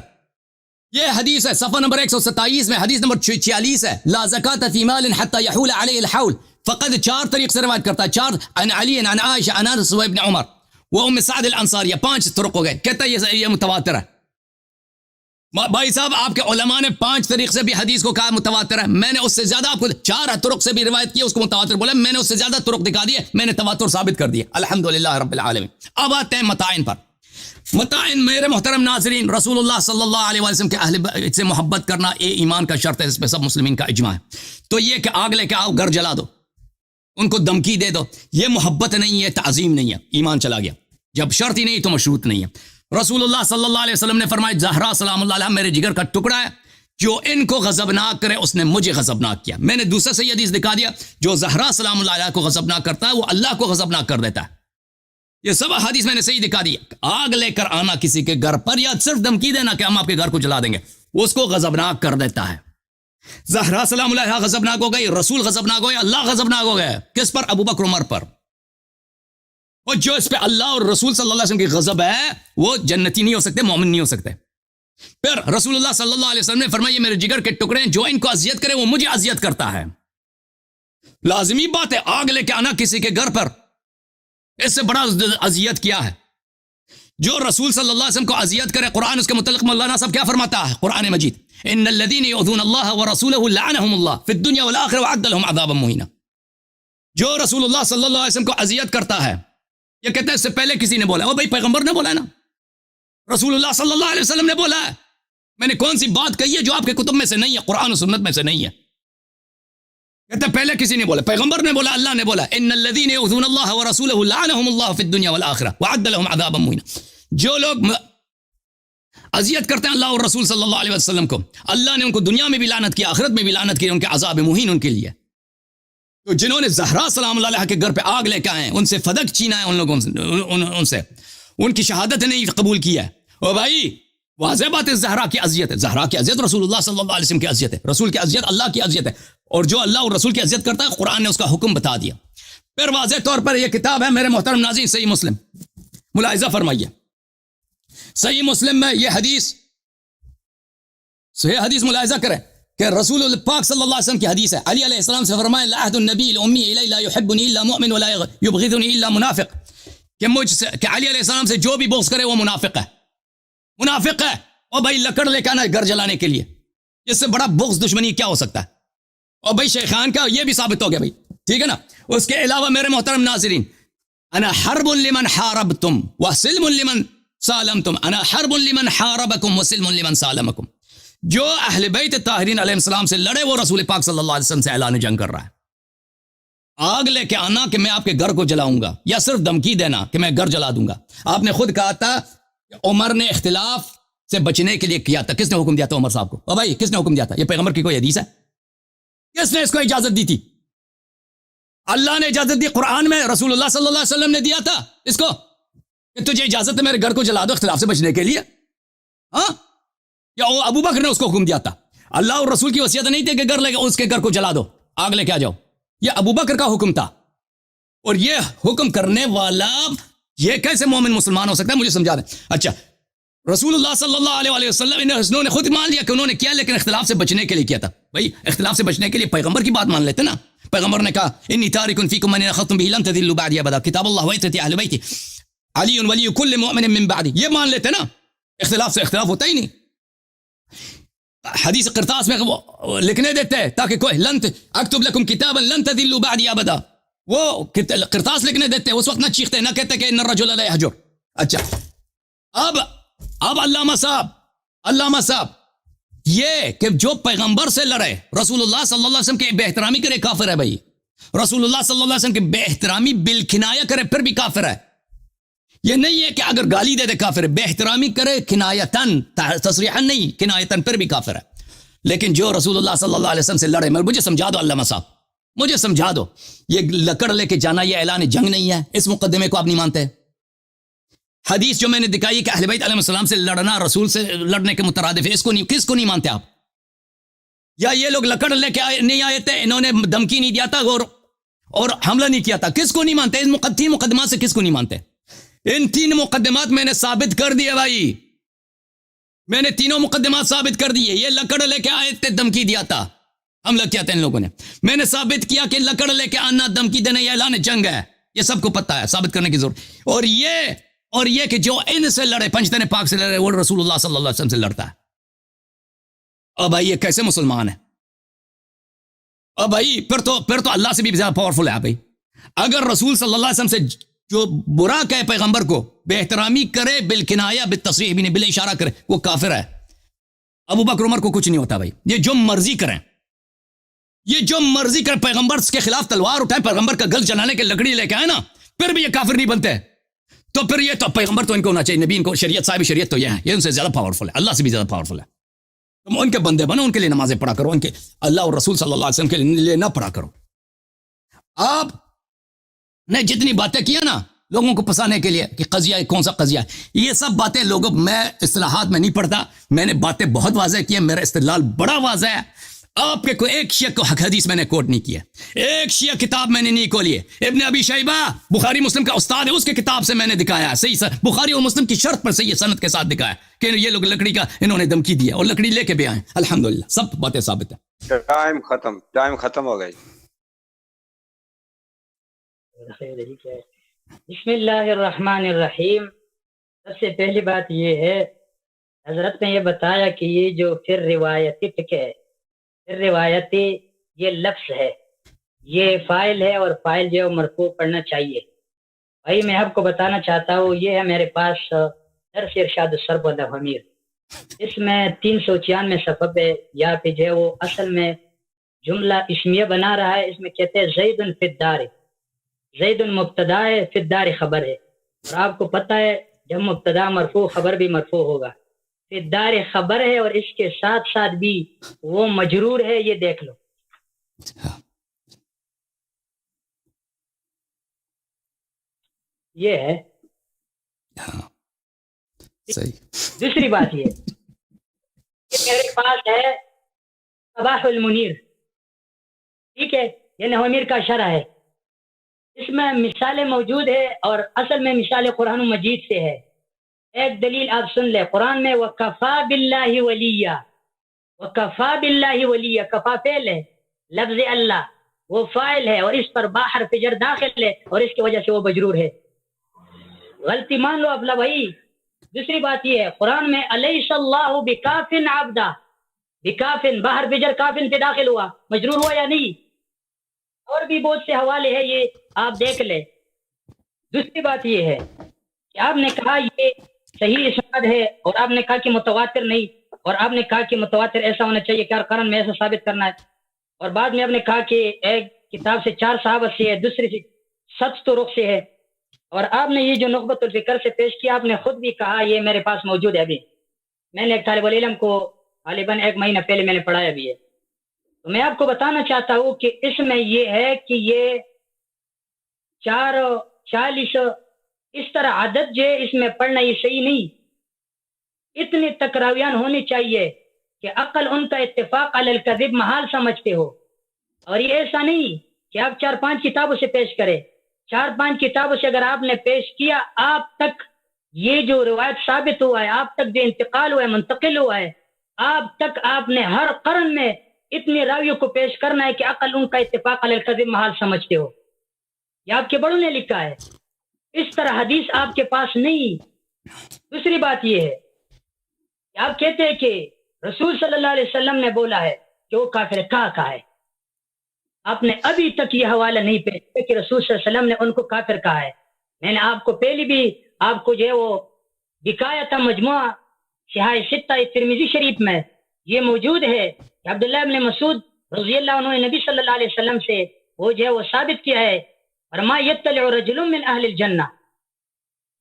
یہ حدیث ہے صفحہ نمبر 127 میں، حدیث نمبر 46 ہے، لا زکاة فی مال حتی یحول علیہ الحول. فقط 4 طریق سے روایت کرتا ہے، 4 عن علی عن عائشہ عن انس و ابن عمر و ام سعد الانصاریہ، 5 طرق ہو گئے. کہتا ہے یہ متواتر ہے. بھائی صاحب آپ کے علماء نے 5 طریق سے بھی حدیث کو کہا متواتر ہے. میں نے اس سے زیادہ آپ کو 4 طرق سے بھی روایت کی، اس کو متواتر بولا. میں نے اس سے زیادہ طرق دکھا دیے، میں نے تواتر ثابت کر دیا. الحمدللہ رب العالمین. اب آتے ہیں متائن پر. متائن میرے محترم ناظرین، رسول اللہ صلی اللہ علیہ وسلم کے اہل بیت سے محبت کرنا یہ ایمان کا شرط ہے، اس پہ سب مسلمین کا اجماع ہے. تو یہ کہ آگ لے کے آؤ، گھر جلا دو، ان کو دھمکی دے دو، یہ محبت نہیں ہے، تعظیم نہیں ہے، ایمان چلا گیا. جب شرط ہی نہیں تو مشروط نہیں ہے. رسول اللہ صلی اللہ علیہ وسلم نے فرمایا زہرا سلام اللہ علیہ میرے جگر کا ٹکڑا ہے، جو ان کو غضبناک کرے اس نے مجھے غضبناک کیا. میں نے دوسرا صحیح حدیث دکھا دیا، جو زہرا سلام اللہ علیہ کو غضبناک کرتا ہے وہ اللہ کو غضبناک کر دیتا ہے. یہ سب حدیث میں نے صحیح دکھا دی. آگ لے کر آنا کسی کے گھر پر یا صرف دھمکی دینا کہ ہم آپ کے گھر کو جلا دیں گے، اس کو غضبناک کر دیتا ہے. زہرا سلام اللہ غضبناک ہو گئی، رسول غضبناک ہو گیا، اللہ غضبناک ہو گیا. کس پر؟ ابو بکر عمر پر. اور جو اس پہ اللہ اور رسول صلی اللہ علیہ وسلم کی غضب ہے وہ جنتی نہیں ہو سکتے، مومن نہیں ہو سکتے. پھر رسول اللہ صلی اللہ علیہ وسلم نے فرمایا میرے جگر کے ٹکڑے ہیں، جو ان کو اذیت کرے وہ مجھے اذیت کرتا ہے. لازمی بات ہے آگ لے کے آنا کسی کے گھر پر، اس سے بڑا اذیت کیا ہے؟ جو رسول صلی اللہ علیہ وسلم کو اذیت کرے، قرآن اس کے متعلق مولانا صاحب کیا فرماتا ہے قرآن مجید؟ ان الذین یؤذون اللہ ورسولہ لعنہم اللہ فی الدنیا والآخرہ وعد لهم عذابا مہینا. جو رسول اللہ صلی اللہ علیہ وسلم کو اذیت کرتا ہے، یہ کہتے ہیں اس سے پہلے کسی نے بولا، وہ بھائی پیغمبر نے بولا ہے نا، رسول اللہ صلی اللہ علیہ وسلم نے بولا ہے. میں نے کون سی بات کہی ہے جو آپ کے کتب میں سے نہیں ہے، قرآن و سنت میں سے نہیں ہے؟ کہتے ہیں پہلے کسی نے بولا، پیغمبر نے بولا، اللہ نے بولا ان الذین یؤذون اللہ ورسولہ لعنہم اللہ فی الدنیا والآخرہ وعد لهم عذابا مہینا. جو لوگ اذیت کرتے ہیں اللہ اور رسول صلی اللہ علیہ وسلم کو، اللہ نے ان کو دنیا میں بھی لعنت کی، آخرت میں بھی لعنت کی، ان کے عذاب مہین ان کے لیے. تو جنہوں نے زہرا سلام اللہ علیہ کے گھر پہ آگ لے کے آئے، ان سے فدق چھینا ہے، ان لوگوں سے ان کی شہادت نہیں قبول کی ہے. او بھائی واضح بات ہے، زہرا کی اذیت ہے، زہرا کی اذیت رسول اللہ صلی اللہ علیہ وسلم کی اذیت ہے، رسول کی اذیت اللہ کی اذیت ہے. اور جو اللہ اور رسول کی اذیت کرتا ہے قرآن نے اس کا حکم بتا دیا. پھر واضح طور پر یہ کتاب ہے میرے محترم ناظرین صحیح مسلم. ملاحظہ فرمائیے صحیح مسلم میں یہ حدیث، صحیح حدیث ملاحظہ کریں کہ رسول اللہ پاک صلی اللہ علیہ وسلم کی حدیث ہے. علی علیہ السلام سے فرمایا لعہد النبی الامی الی لا یحبنی الا مؤمن ولا یبغضنی الا منافق، کہ مجھ سے، کہ علی علیہ السلام سے جو بھی بغض کرے وہ منافق ہے، منافق ہے. اور بھائی لکڑ لے کے آنا گھر جلانے کے لیے، اس سے بڑا بغض دشمنی کیا ہو سکتا ہے؟ اور بھائی شیخان کا یہ بھی ثابت ہو گیا بھائی، ٹھیک ہے نا. اس کے علاوہ میرے محترم ناظرین، انا حرب لمن حاربتم وسلم لمن سالمتم، انا حرب لمن حاربکم وسلم لمن سالمکم. جو اہل بیت طاہرین علیہ السلام سے لڑے وہ رسول پاک صلی اللہ علیہ وسلم سے اعلان جنگ کر رہا ہے. آگ لے کے آنا کہ میں آپ کے گھر کو جلاؤں گا، یا صرف دھمکی دینا کہ میں گھر جلا دوں گا. آپ نے خود کہا تھا کہ عمر نے اختلاف سے بچنے کے لیے کیا تھا. کس نے حکم دیا تھا عمر صاحب کو؟ اور بھائی کس نے حکم دیا تھا؟ یہ پیغمبر کی کوئی حدیث ہے؟ کس نے اس کو اجازت دی تھی؟ اللہ نے اجازت دی قرآن میں، رسول اللہ صلی اللہ علیہ وسلم نے دیا تھا اس کو کہ تجھے اجازت ہے میرے گھر کو جلا دو اختلاف سے بچنے کے لیے. ہاں یا ابو بکر نے اس کو حکم دیا تھا؟ اللہ اور رسول کی وصیت نہیں تھی کہ گھر لے کے اس کے گھر کو جلا دو، آگ لے کے آ جاؤ، یہ ابو بکر کا حکم تھا۔ اور یہ حکم کرنے والا یہ کیسے مومن مسلمان ہو سکتا ہے؟ مجھے سمجھا دیں۔ اچھا، رسول اللہ صلی اللہ علیہ وسلم انہوں نے خود مان لیا کہ انہوں نے کیا، لیکن اختلاف سے بچنے کے لیے کیا تھا۔ بھائی اختلاف سے بچنے کے لیے پیغمبر کی بات مان لیتے نا۔ پیغمبر نے کہا انی تارک فیکم من اخذتم به لن تضلوا بعدی ابدا، کتاب اللہ وعترتی اہل بیتی علی ولی کل مؤمن من بعدی، یہ مان لیتے نا، اختلاف سے اختلاف ہوتا ہی نہیں۔ حدیث قرطاس میں وہ لکھنے دیتے ہیں تاکہ کوئی لن اکتب لکم کتابا لن تضلوا بعدی ابدا، وہ قرطاس لکھنے دیتے ہیں، اس وقت نہ چیختے نہ کہتے کہ ان الرجل لا یحجر۔ اچھا، اب علامہ صاحب یہ کہ جو پیغمبر سے لڑے، رسول اللہ صلی اللہ علیہ وسلم کے بے احترامی کرے، کافر ہے بھائی۔ رسول اللہ صلی اللہ علیہ وسلم کے بے احترامی بالکنایہ کرے پھر بھی کافر ہے۔ یہ نہیں ہے کہ اگر گالی دے دے کافر ہے، بے احترامی کرے کنایتن، تصریحا نہیں، کنایتن پھر بھی کافر ہے۔ لیکن جو رسول اللہ صلی اللہ علیہ وسلم سے لڑے، مجھے سمجھا دو علامہ صاحب، مجھے سمجھا دو، یہ لکڑ لے کے جانا یہ اعلان جنگ نہیں ہے، اس مقدمے کو آپ نہیں مانتے؟ حدیث جو میں نے دکھائی کہ اہل بیت علیہ السلام سے لڑنا رسول سے لڑنے کے مترادف ہے، کس کو نہیں مانتے آپ؟ یا یہ لوگ لکڑ لے کے نہیں آئے تھے، انہوں نے دھمکی نہیں دیا تھا اور حملہ نہیں کیا تھا، کس کو نہیں مانتے؟ ان تین مقدمات سے کس کو نہیں مانتے؟ ان تین مقدمات میں نے ثابت کر دیے بھائی، میں نے تینوں مقدمات ثابت کر دیے۔ یہ لکڑ لے کے آئے تھے، دھمکی دیا تھا، حملہ کیا تھا ان لوگوں نے۔ میں نے ثابت کیا کہ لکڑ لے کے آنا، دھمکی دینا، یہ اعلان جنگ ہے، یہ سب کو پتہ ہے، ثابت کرنے کی ضرورت۔ اور یہ کہ جو ان سے لڑے، پنجتن پاک سے لڑے، وہ رسول اللہ صلی اللہ علیہ وسلم سے لڑتا ہے۔ اب بھائی یہ کیسے مسلمان ہے؟ اب بھائی پھر تو اللہ سے بھی زیادہ پاورفل ہے بھائی۔ اگر رسول صلی اللہ علیہ وسلم سے جو برا کہے پیغمبر کو، بے احترامی کرے، بالکنایہ بالتصریح بھی نہیں، بل اشارہ کرے، وہ کافر ہے۔ ابو بکر عمر کو کچھ نہیں ہوتا بھائی، یہ جو مرضی کریں، پیغمبر کے خلاف تلوار اٹھائیں، پیغمبر کا گل جلانے کے لکڑی لے کے آئے نا، پھر بھی یہ کافر نہیں بنتے۔ تو پھر یہ تو پیغمبر تو ان کو ہونا چاہیے، نبی ان کو، شریعت صاحب شریعت تو یہ ہے، یہ ان سے زیادہ پاورفل ہے، اللہ سے بھی زیادہ پاورفل ہے۔ تم ان کے بندے بنو، ان کے لیے نمازیں پڑھا کرو، ان کے اللہ اور رسول صلی اللہ علیہ وسلم کے لیے نہ پڑھا کرو۔ آپ نے جتنی باتیں کیا نا لوگوں کو پسانے کے لیے کہ قضیہ کون سا قضیہ ہے، یہ سب باتیں لوگوں، میں اصطلاحات میں نہیں پڑھتا، میں نے باتیں بہت واضح کی ہیں، میرا استدلال بڑا واضح ہے۔ آپ کے کوئی ایک شیعہ کو حدیث میں نے کوٹ نہیں کیا، ایک شیعہ کتاب میں نے نہیں کھولی ہے۔ ابن ابی شیبہ بخاری مسلم کا استاد ہے، اس کے کتاب سے میں نے دکھایا ہے، صحیح بخاری اور مسلم کی شرط پر صحیح سند کے ساتھ دکھایا کہ یہ لوگ لکڑی کا انہوں نے دھمکی دیا اور لکڑی لے کے بھی آئے، الحمدللہ سب باتیں ثابت ہیں۔ ٹائم ختم ہو گئی۔ بسم اللہ الرحمن الرحیم۔ سب سے پہلی بات یہ ہے، حضرت نے یہ بتایا کہ یہ جو پھر روایتی ٹکے ہے، پھر روایتی یہ لفظ ہے، یہ فاعل ہے، اور فاعل جو مرفوع پڑھنا چاہیے۔ بھائی میں آپ کو بتانا چاہتا ہوں، یہ ہے میرے پاس درس ارشاد السرب والتفہیر، اس میں 394 صفحہ پہ یا پہ جو ہے وہ اصل میں جملہ اسمیہ بنا رہا ہے، اس میں کہتے ہیں زید فی الدار، زید مبتدا ہے، فی الدار خبر ہے، اور آپ کو پتہ ہے جب مبتدا مرفوع خبر بھی مرفوع ہوگا، فی الدار خبر ہے، اور اس کے ساتھ ساتھ بھی وہ مجرور ہے، یہ دیکھ لو۔ یہ ہے صحیح۔ دوسری بات یہ کہ میرے پاس ہے صباح المنیر، ٹھیک ہے، یہ نوامیر کا شرح ہے، اس میں مثالیں موجود ہے، اور اصل میں مثال قرآن مجید سے ہے۔ ایک دلیل آپ سن لیں، قرآن میں وَكَفَى بِاللَّهِ وَلِيًّا، وَكَفَى بِاللَّهِ وَلِيًّا، کفا فعل ہے، لفظ اللہ وہ فاعل ہے، اور اس پر با حرف جر داخل ہے، اور اس کی وجہ سے وہ مجرور ہے۔ غلطی مان لو ابلا بھائی۔ دوسری بات یہ ہے، قرآن میں الیس اللہ بکافٍ عبدا، بکافٍ باہر بجر کافٍ پہ داخل ہوا، مجرور ہوا یا نہیں؟ اور بھی بہت سے حوالے ہیں، یہ آپ دیکھ لیں۔ دوسری بات یہ ہے کہ آپ نے کہا یہ صحیح اسناد ہے، اور آپ نے کہا کہ متواتر نہیں، اور آپ نے کہا کہ متواتر ایسا ہونا چاہیے کہ قرآن میں ایسا ثابت کرنا ہے، اور بعد میں آپ نے کہا کہ ایک کتاب سے 4 صحابہ سے ہے، دوسری سے 7 طرق سے ہے، اور آپ نے یہ جو نخبۃ الفکر سے پیش کیا، آپ نے خود بھی کہا یہ میرے پاس موجود ہے، ابھی میں نے ایک طالب العلم کو غالباً 1 مہینہ پہلے میں نے پڑھایا بھی ہے۔ تو میں آپ کو بتانا چاہتا ہوں کہ اس میں یہ ہے کہ یہ 4 40 اس طرح عدد جو ہے اس میں پڑھنا یہ صحیح نہیں، اتنی تکراویان ہونی چاہیے کہ عقل ان کا اتفاق علی الکذب محال سمجھتے ہو. اور یہ ایسا نہیں کہ آپ 4-5 کتابوں سے پیش کریں. 4-5 کتابوں سے اگر آپ نے پیش کیا، آپ تک یہ جو روایت ثابت ہوا ہے، آپ تک جو انتقال ہوا ہے، منتقل ہوا ہے، آپ تک آپ نے ہر قرن میں اتنے راویوں کو پیش کرنا ہے کہ عقل ان کا اتفاق علی الکذب محال سمجھتے ہو. یہ آپ کے بڑوں نے لکھا ہے. اس طرح حدیث آپ کے پاس نہیں. دوسری بات یہ ہے کہ آپ کہتے ہیں کہ رسول صلی اللہ علیہ وسلم نے بولا ہے کہ وہ کافر. کہا ہے؟ آپ نے ابھی تک یہ حوالہ نہیں پیش کیا کہ رسول صلی اللہ علیہ وسلم نے ان کو کافر کہا ہے. میں نے آپ کو پہلی بھی آپ کو جو ہے وہ دکھایا تھا مجموعہ صحاح ستہ ترمذی شریف میں یہ موجود ہے کہ عبداللہ ابن مسعود رضی اللہ عنہ نے نبی صلی اللہ علیہ وسلم سے وہ جو ہے وہ ثابت کیا ہے، فرما یطلع رجل من اہل الجنہ،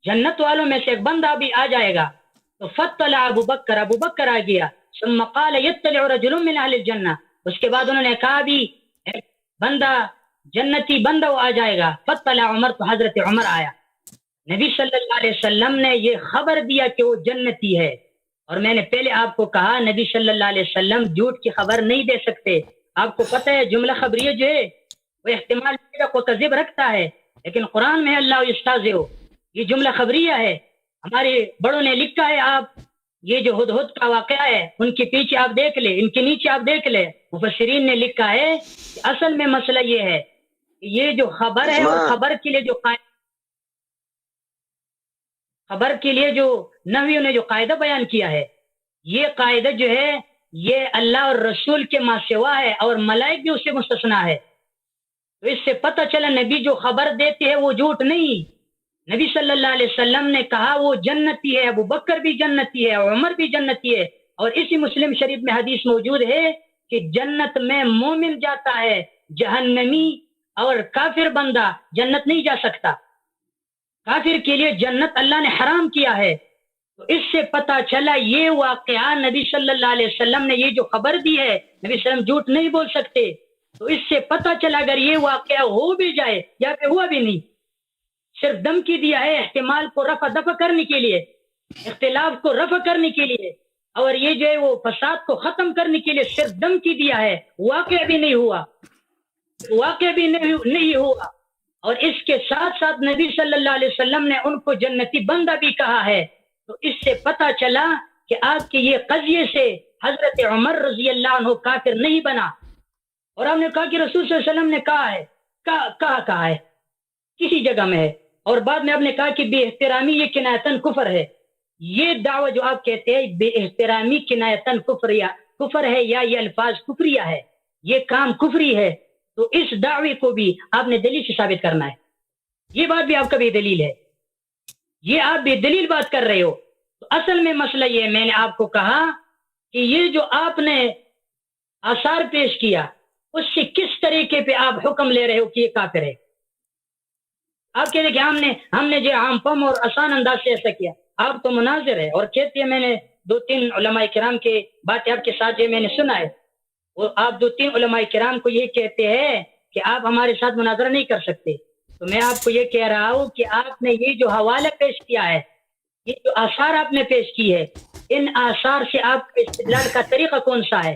جنت والوں میں سے ایک بندہ بھی آ جائے گا. تو فطلع ابو بکر آ گیا. ثم قال یطلع رجل من اہل الجنہ، اس کے بعد انہوں نے کہا بھی ایک بندہ جنتی بندہ وہ آ جائے گا. فطلع عمر، تو حضرت عمر آیا. نبی صلی اللہ علیہ وسلم نے یہ خبر دیا کہ وہ جنتی ہے. اور میں نے پہلے آپ کو کہا نبی صلی اللہ علیہ وسلم جھوٹ کی خبر نہیں دے سکتے. آپ کو پتہ ہے جملہ خبریہ جو ہے وہ احتمال کو کذب رکھتا ہے، لیکن قرآن میں اللہ یستہزئ، یہ جملہ خبریہ ہے. ہمارے بڑوں نے لکھا ہے. آپ یہ جو ہدہد کا واقعہ ہے ان کے پیچھے آپ دیکھ لیں، ان کے نیچے آپ دیکھ لیں، مفسرین نے لکھا ہے کہ اصل میں مسئلہ یہ ہے کہ یہ جو خبر ہے اور خبر کے لیے جو نحویوں نے جو قاعدہ بیان کیا ہے، یہ قاعدہ جو ہے یہ اللہ اور رسول کے ما سوا ہے اور ملائک بھی اسے مستثنا ہے. تو اس سے پتہ چلا نبی جو خبر دیتے ہیں وہ جھوٹ نہیں. نبی صلی اللہ علیہ وسلم نے کہا وہ جنتی ہے، ابو بکر بھی جنتی ہے، عمر بھی جنتی ہے. اور اسی مسلم شریف میں حدیث موجود ہے کہ جنت میں مومن جاتا ہے، جہنمی اور کافر بندہ جنت نہیں جا سکتا. کافر کے لیے جنت اللہ نے حرام کیا ہے. تو اس سے پتہ چلا یہ واقعہ نبی صلی اللہ علیہ وسلم نے یہ جو خبر دی ہے، نبی صلی اللہ علیہ وسلم جھوٹ نہیں بول سکتے. تو اس سے پتہ چلا اگر یہ واقعہ ہو بھی جائے یا پھر ہوا بھی نہیں، صرف دھمکی دیا ہے احتمال کو رفع دفع کرنے کے لیے، اختلاف کو رفع کرنے کے لیے، اور یہ جو ہے وہ فساد کو ختم کرنے کے لیے صرف دھمکی دیا ہے. واقعہ بھی نہیں ہوا. اور اس کے ساتھ ساتھ نبی صلی اللہ علیہ وسلم نے ان کو جنتی بندہ بھی کہا ہے. تو اس سے پتہ چلا کہ آپ کے یہ قضیے سے حضرت عمر رضی اللہ عنہ کافر نہیں بنا. اور ہم نے کہا کہ رسول صلی اللہ علیہ وسلم نے کہا ہے، کہا ہے کسی جگہ میں ہے. اور بعد میں آپ نے کہا کہ بے احترامی یہ کنایتاً کفر ہے. یہ دعویٰ جو آپ کہتے ہیں بے احترامی کنایتاً کفر ہے یا یہ الفاظ کفریہ ہے، یہ کام کفری ہے، تو اس دعوے کو بھی آپ نے دلیل سے ثابت کرنا ہے. یہ بات بھی آپ کا بھی دلیل ہے، یہ آپ بھی دلیل بات کر رہے ہو. تو اصل میں مسئلہ یہ ہے، میں نے آپ کو کہا کہ یہ جو آپ نے آثار پیش کیا اس سے کس طریقے پہ آپ حکم لے رہے ہو کہ یہ کافر ہے. آپ کہتے کہ ہم نے جو عام فہم اور آسان انداز سے ایسا کیا. آپ تو مناظر ہے اور کہتے ہیں، میں نے 2-3 علماء کرام کے باتیں آپ کے ساتھ جو میں نے سنا ہے، اور آپ 2-3 علماء کرام کو یہ کہتے ہیں کہ آپ ہمارے ساتھ مناظرہ نہیں کر سکتے. تو میں آپ کو یہ کہہ رہا ہوں کہ آپ نے یہ جو حوالہ پیش کیا ہے، یہ جو آثار آپ نے پیش کی ہے، ان آثار سے آپ کے استدلال کا طریقہ کون سا ہے؟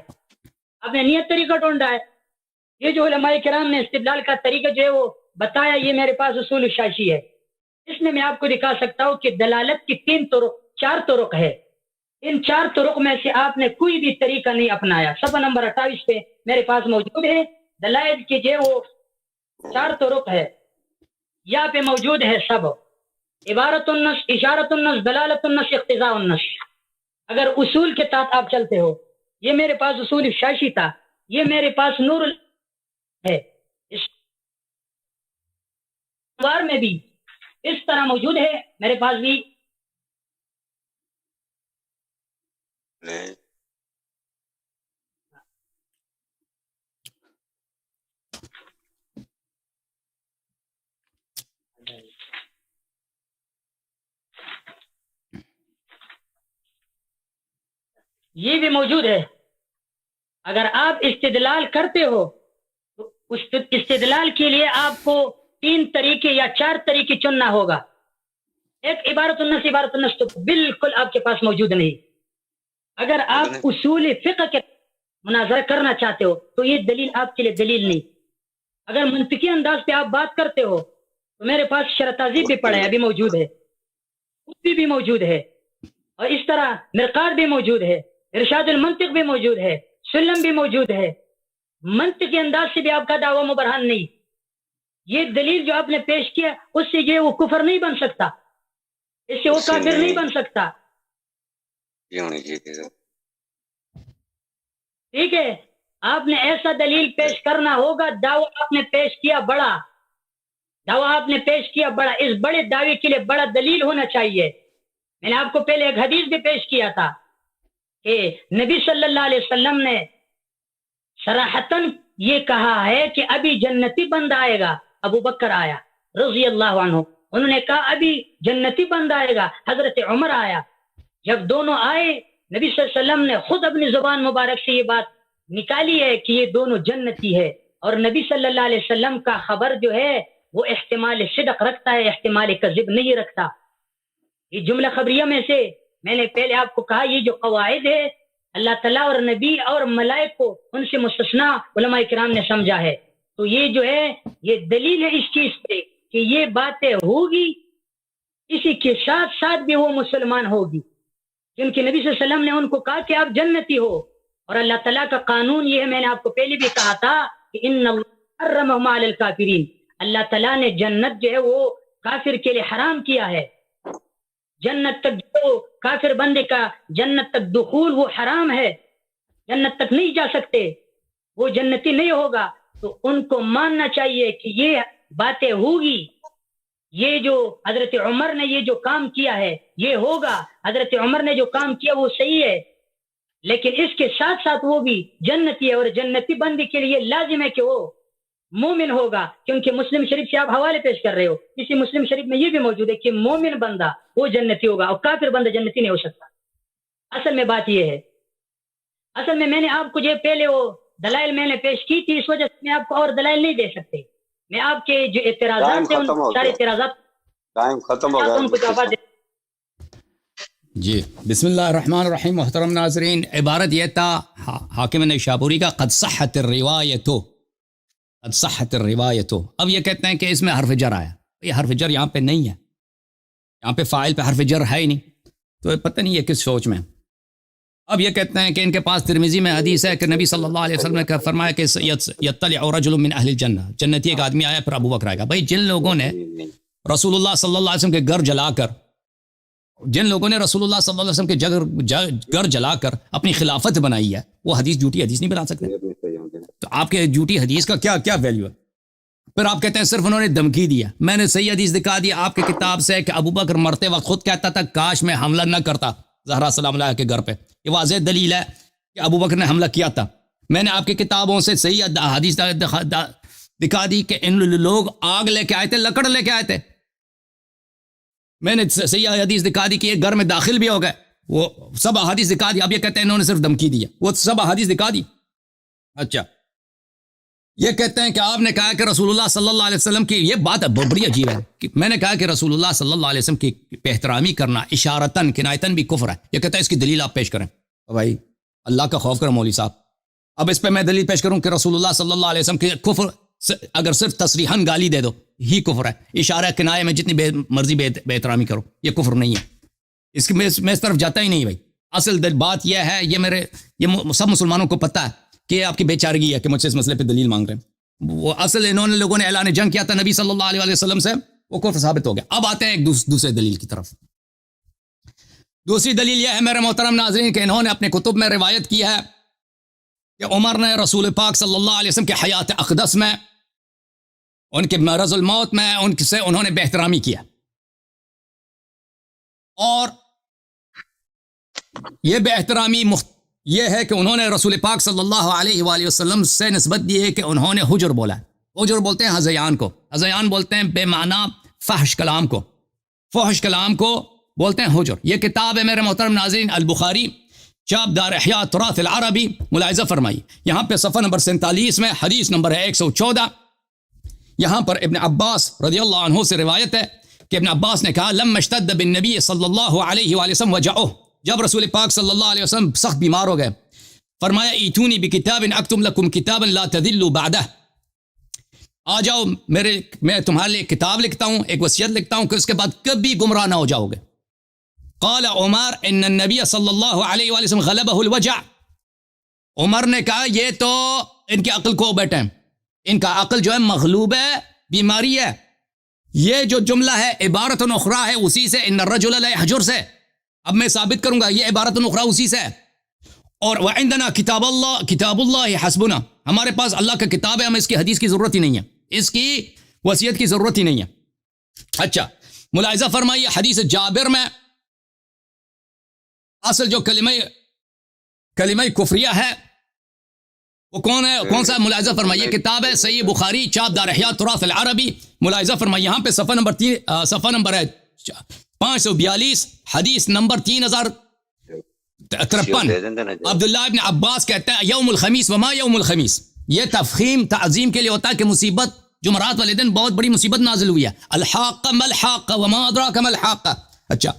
آپ نے نیت طریقہ ڈھونڈا ہے. یہ جو علماء کرام نے استدلال کا طریقہ جو ہے وہ بتایا، یہ میرے پاس اصول الشاشی ہے. اس میں آپ کو دکھا سکتا ہوں کہ دلالت کی 4 طرق ہے. ان 4 طرق میں سے آپ نے کوئی بھی طریقہ نہیں اپنایا. صفحہ نمبر 28 پہ میرے پاس موجود ہے دلائل کی جو وہ 4 طرق ہے، یہاں پہ موجود ہے سب: عبارت النص، اشارت النص، دلالت النص، اقتضاء النص. اگر اصول کے تحت آپ چلتے ہو، یہ میرے پاس اصول الشاشی تھا، یہ میرے پاس نور ہے. اس بار میں بھی اس طرح موجود ہے میرے پاس بھی. یہ بھی موجود ہے. اگر آپ استدلال کرتے ہو تو اس استدلال کے لیے آپ کو 3 طریقے یا 4 طریقے چننا ہوگا. ایک عبارت النص تو بالکل آپ کے پاس موجود نہیں. اگر آپ اصول فقہ کے مناظرہ کرنا چاہتے ہو تو یہ دلیل آپ کے لیے دلیل نہیں. اگر منطقی انداز پہ آپ بات کرتے ہو تو میرے پاس شرح تہذیب بھی پڑا ہے، ابھی موجود ہے، خطبی بھی موجود ہے، اور اس طرح مرقات بھی موجود ہے، ارشاد المنطق بھی موجود ہے، سلم بھی موجود ہے. منطقی انداز سے بھی آپ کا دعویٰ مبرہن نہیں. یہ دلیل جو آپ نے پیش کیا اس سے یہ وہ کفر نہیں بن سکتا، اس سے وہ کافر نہیں بن سکتا. ٹھیک ہے، آپ نے ایسا دلیل پیش کرنا ہوگا. دعویٰ آپ نے پیش کیا بڑا، دعویٰ آپ نے پیش کیا بڑا، اس بڑے دعوے کے لیے بڑا دلیل ہونا چاہیے. میں نے آپ کو پہلے ایک حدیث بھی پیش کیا تھا کہ نبی صلی اللہ علیہ وسلم نے صراحتاً یہ کہا ہے کہ ابھی جنتی بند آئے گا. ابو بکر آیا رضی اللہ عنہ، انہوں نے کہا ابھی جنتی بند آئے گا. حضرت عمر آیا، جب دونوں آئے نبی صلی اللہ علیہ وسلم نے خود اپنی زبان مبارک سے یہ بات نکالی ہے کہ یہ دونوں جنتی ہے. اور نبی صلی اللہ علیہ وسلم کا خبر جو ہے وہ احتمال صدق رکھتا ہے، احتمال کذب نہیں رکھتا. یہ جملہ خبریہ میں سے میں نے پہلے آپ کو کہا، یہ جو قواعد ہے اللہ تعالیٰ اور نبی اور ملائک کو ان سے مستثنا علماء کرام نے سمجھا ہے. تو یہ جو ہے یہ دلیل ہے اس چیز پہ کہ یہ باتیں ہوگی، اسی کے ساتھ ساتھ بھی وہ مسلمان ہوگی، کیونکہ نبی صلی اللہ علیہ وسلم نے ان کو کہا کہ آپ جنتی ہو. اور اللہ تعالیٰ کا قانون یہ ہے، میں نے آپ کو پہلے بھی کہا تھا کہ ان اللہ حرمہم علی الکافرین، اللہ تعالیٰ نے جنت جو ہے وہ کافر کے لیے حرام کیا ہے. جنت تک جو کافر بندے کا جنت تک دخول وہ حرام ہے، جنت تک نہیں جا سکتے، وہ جنتی نہیں ہوگا. تو ان کو ماننا چاہیے کہ یہ باتیں ہوگی. یہ جو حضرت عمر نے یہ جو کام کیا ہے یہ ہوگا، حضرت عمر نے جو کام کیا وہ صحیح ہے، لیکن اس کے ساتھ ساتھ وہ بھی جنتی ہے. اور جنتی بندی کے لیے لازم ہے کہ وہ مومن ہوگا، کیونکہ مسلم شریف سے آپ حوالے پیش کر رہے ہو، اسی مسلم شریف میں یہ بھی موجود ہے کہ مومن بندہ وہ جنتی ہوگا اور کافر بندہ جنتی نہیں ہو سکتا. اصل میں بات یہ ہے، اصل میں نے آپ کو جو پہلے وہ دلائل میں نے پیش کی تھی، اس وجہ سے میں آپ کو اور دلائل نہیں دے سکتے. میں آپ کے جو اعتراضات ہیں ان سارے اعتراضات ٹائم ختم ہو گیا. جی بسم اللہ الرحمن الرحیم. محترم ناظرین، عبارت یہ تھا حاکم نیشابوری کا، قد صحت الروایت، قد صحت الروایت. اب یہ کہتے ہیں کہ اس میں حرف جر آیا. یہ حرف جر یہاں پہ نہیں ہے، یہاں پہ فاعل پہ حرف جر ہے ہی نہیں، تو پتہ نہیں یہ کس سوچ میں. اب یہ کہتے ہیں کہ ان کے پاس ترمذی میں حدیث ہے کہ نبی صلی اللہ علیہ وسلم نے فرمایا کہ یطلع رجل من اہل الجنہ، جنتی ایک آدمی آیا پھر ابو بکر آئے گا. بھائی جن لوگوں نے رسول اللہ صلی اللہ علیہ وسلم کے گھر جلا کر، جن لوگوں نے رسول اللہ صلی اللہ علیہ وسلم کے گھر جلا کر اپنی خلافت بنائی ہے، وہ حدیث جھوٹی حدیث نہیں بنا سکتے. تو آپ کے جھوٹی حدیث کا کیا ویلیو ہے؟ پھر آپ کہتے ہیں صرف انہوں نے دھمکی دیا. میں نے صحیح حدیث دکھا دیا آپ کے کتاب سے کہ ابو بکر مرتے وقت خود کہتا تھا کاش میں حملہ نہ کرتا زہرا سلام اللہ کے گھر پہ. یہ واضح دلیل ہے کہ ابو بکر نے حملہ کیا تھا. میں نے آپ کی کتابوں سے صحیح حدیث دکھا دی کہ ان لوگ آگ لے کے آئے تھے، لکڑ لے کے آئے تھے. میں نے صحیح حدیث دکھا دی کہ یہ گھر میں داخل بھی ہو گئے. وہ سب حدیث دکھا دی. اب یہ کہتے ہیں انہوں نے صرف دھمکی دی ہے، وہ سب حدیث دکھا دی. اچھا یہ کہتے ہیں کہ آپ نے کہا کہ رسول اللہ صلی اللہ علیہ وسلم کی، یہ بات بڑی عجیب ہے کہ میں نے کہا کہ رسول اللہ صلی اللہ علیہ وسلم کی احترامی کرنا اشارتاً کنایتاً بھی کفر ہے. یہ کہتا ہے اس کی دلیل آپ پیش کریں. بھائی اللہ کا خوف کرو مولوی صاحب. اب اس پہ میں دلیل پیش کروں کہ رسول اللہ صلی اللہ علیہ وسلم کی کفر اگر صرف تصریحاً گالی دے دو ہی کفر ہے. اشارہ کنایہ میں جتنی مرضی بے احترامی کرو یہ کفر نہیں ہے. اس کی میں اس طرف جاتا ہی نہیں. بھائی اصل بات یہ ہے، یہ سب مسلمانوں کو پتہ ہے کہ آپ کی بے چارگی ہے کہ مجھ سے اس مسئلے پہ دلیل مانگ رہے ہیں. وہ اصل انہوں نے لوگوں نے اعلان جنگ کیا تھا نبی صلی اللہ علیہ وسلم سے، وہ کفر ثابت ہو گیا. اب آتے ہیں ایک دوسرے دلیل کی طرف. دوسری دلیل یہ ہے میرے محترم ناظرین کہ انہوں نے اپنے کتب میں روایت کی ہے کہ عمر نے رسول پاک صلی اللہ علیہ وسلم کے حیات اقدس میں، ان کے مرض الموت میں ان سے انہوں نے بے احترامی کیا. اور یہ بے احترامی یہ ہے کہ انہوں نے رسول پاک صلی اللہ علیہ وآلہ وسلم سے نسبت دی ہے کہ انہوں نے حجر بولا ہے. حجر بولتے ہیں ہذیان کو، ہذیان بولتے ہیں بے معنی فحش کلام کو، فحش کلام کو بولتے ہیں حجر. یہ کتاب ہے میرے محترم ناظرین البخاری، چاپ دار احیاء تراث العربی. ملاحظہ فرمائی یہاں پہ صفحہ نمبر 47 میں حدیث نمبر ہے 114. یہاں پر ابن عباس رضی اللہ عنہ سے روایت ہے کہ ابن عباس نے کہا لما اشتد بالنبی صلی اللہ علیہ وآلہ وسلم وجعه، جب رسول پاک صلی اللہ علیہ وسلم سخت بیمار ہو گئے، فرمایا ایتونی بکتاب اکتب لکم کتابا لا تذلوا بعدہ، آ جاؤ میں تمہارے لیے کتاب لکھتا ہوں، ایک وصیت لکھتا ہوں کہ اس کے بعد کبھی گمراہ نہ ہو جاؤ گے۔ قال عمر ان النبی صلی اللہ علیہ وآلہ وسلم غلبہ الوجع، عمر نے کہا یہ تو ان کی عقل کو بیٹھے ہیں، ان کا عقل جو ہے مغلوب ہے، بیماری ہے۔ یہ جو جملہ ہے عبارت اخری ہے اسی سے، ان الرجل لا يحجر سے، اب میں ثابت کروں گا یہ عبارت اخری اسی سے ہے۔ اور وعندنا کتاب اللہ حسبنا، ہمارے پاس اللہ کا کتاب ہے، ہمیں اس کی حدیث کی ضرورت ہی نہیں ہے، اس کی وصیت کی ضرورت ہی نہیں ہے۔ اچھا ملاحظہ فرمائیے حدیث جابر میں اصل جو کلمہ کفریہ ہے وہ کون ہے، کون سا؟ ملاحظہ فرمائیے کتاب ہے صحیح بخاری چاپ دار احیاء تراث العربی، ملاحظہ فرمائیے یہاں پہ صفحہ نمبر ہے 542، حدیث نمبر 3053۔ عبداللہ ابن عباس کہتا ہے یوم الخمیس وما یوم الخمیس، یہ تفخیم تعظیم کے لیے ہوتا ہے کہ مصیبت جمعرات والے دن بہت بڑی مصیبت نازل ہوئی ہے۔ الحاقہ ما الحاقہ وما ادراک ما الحاقہ۔ اچھا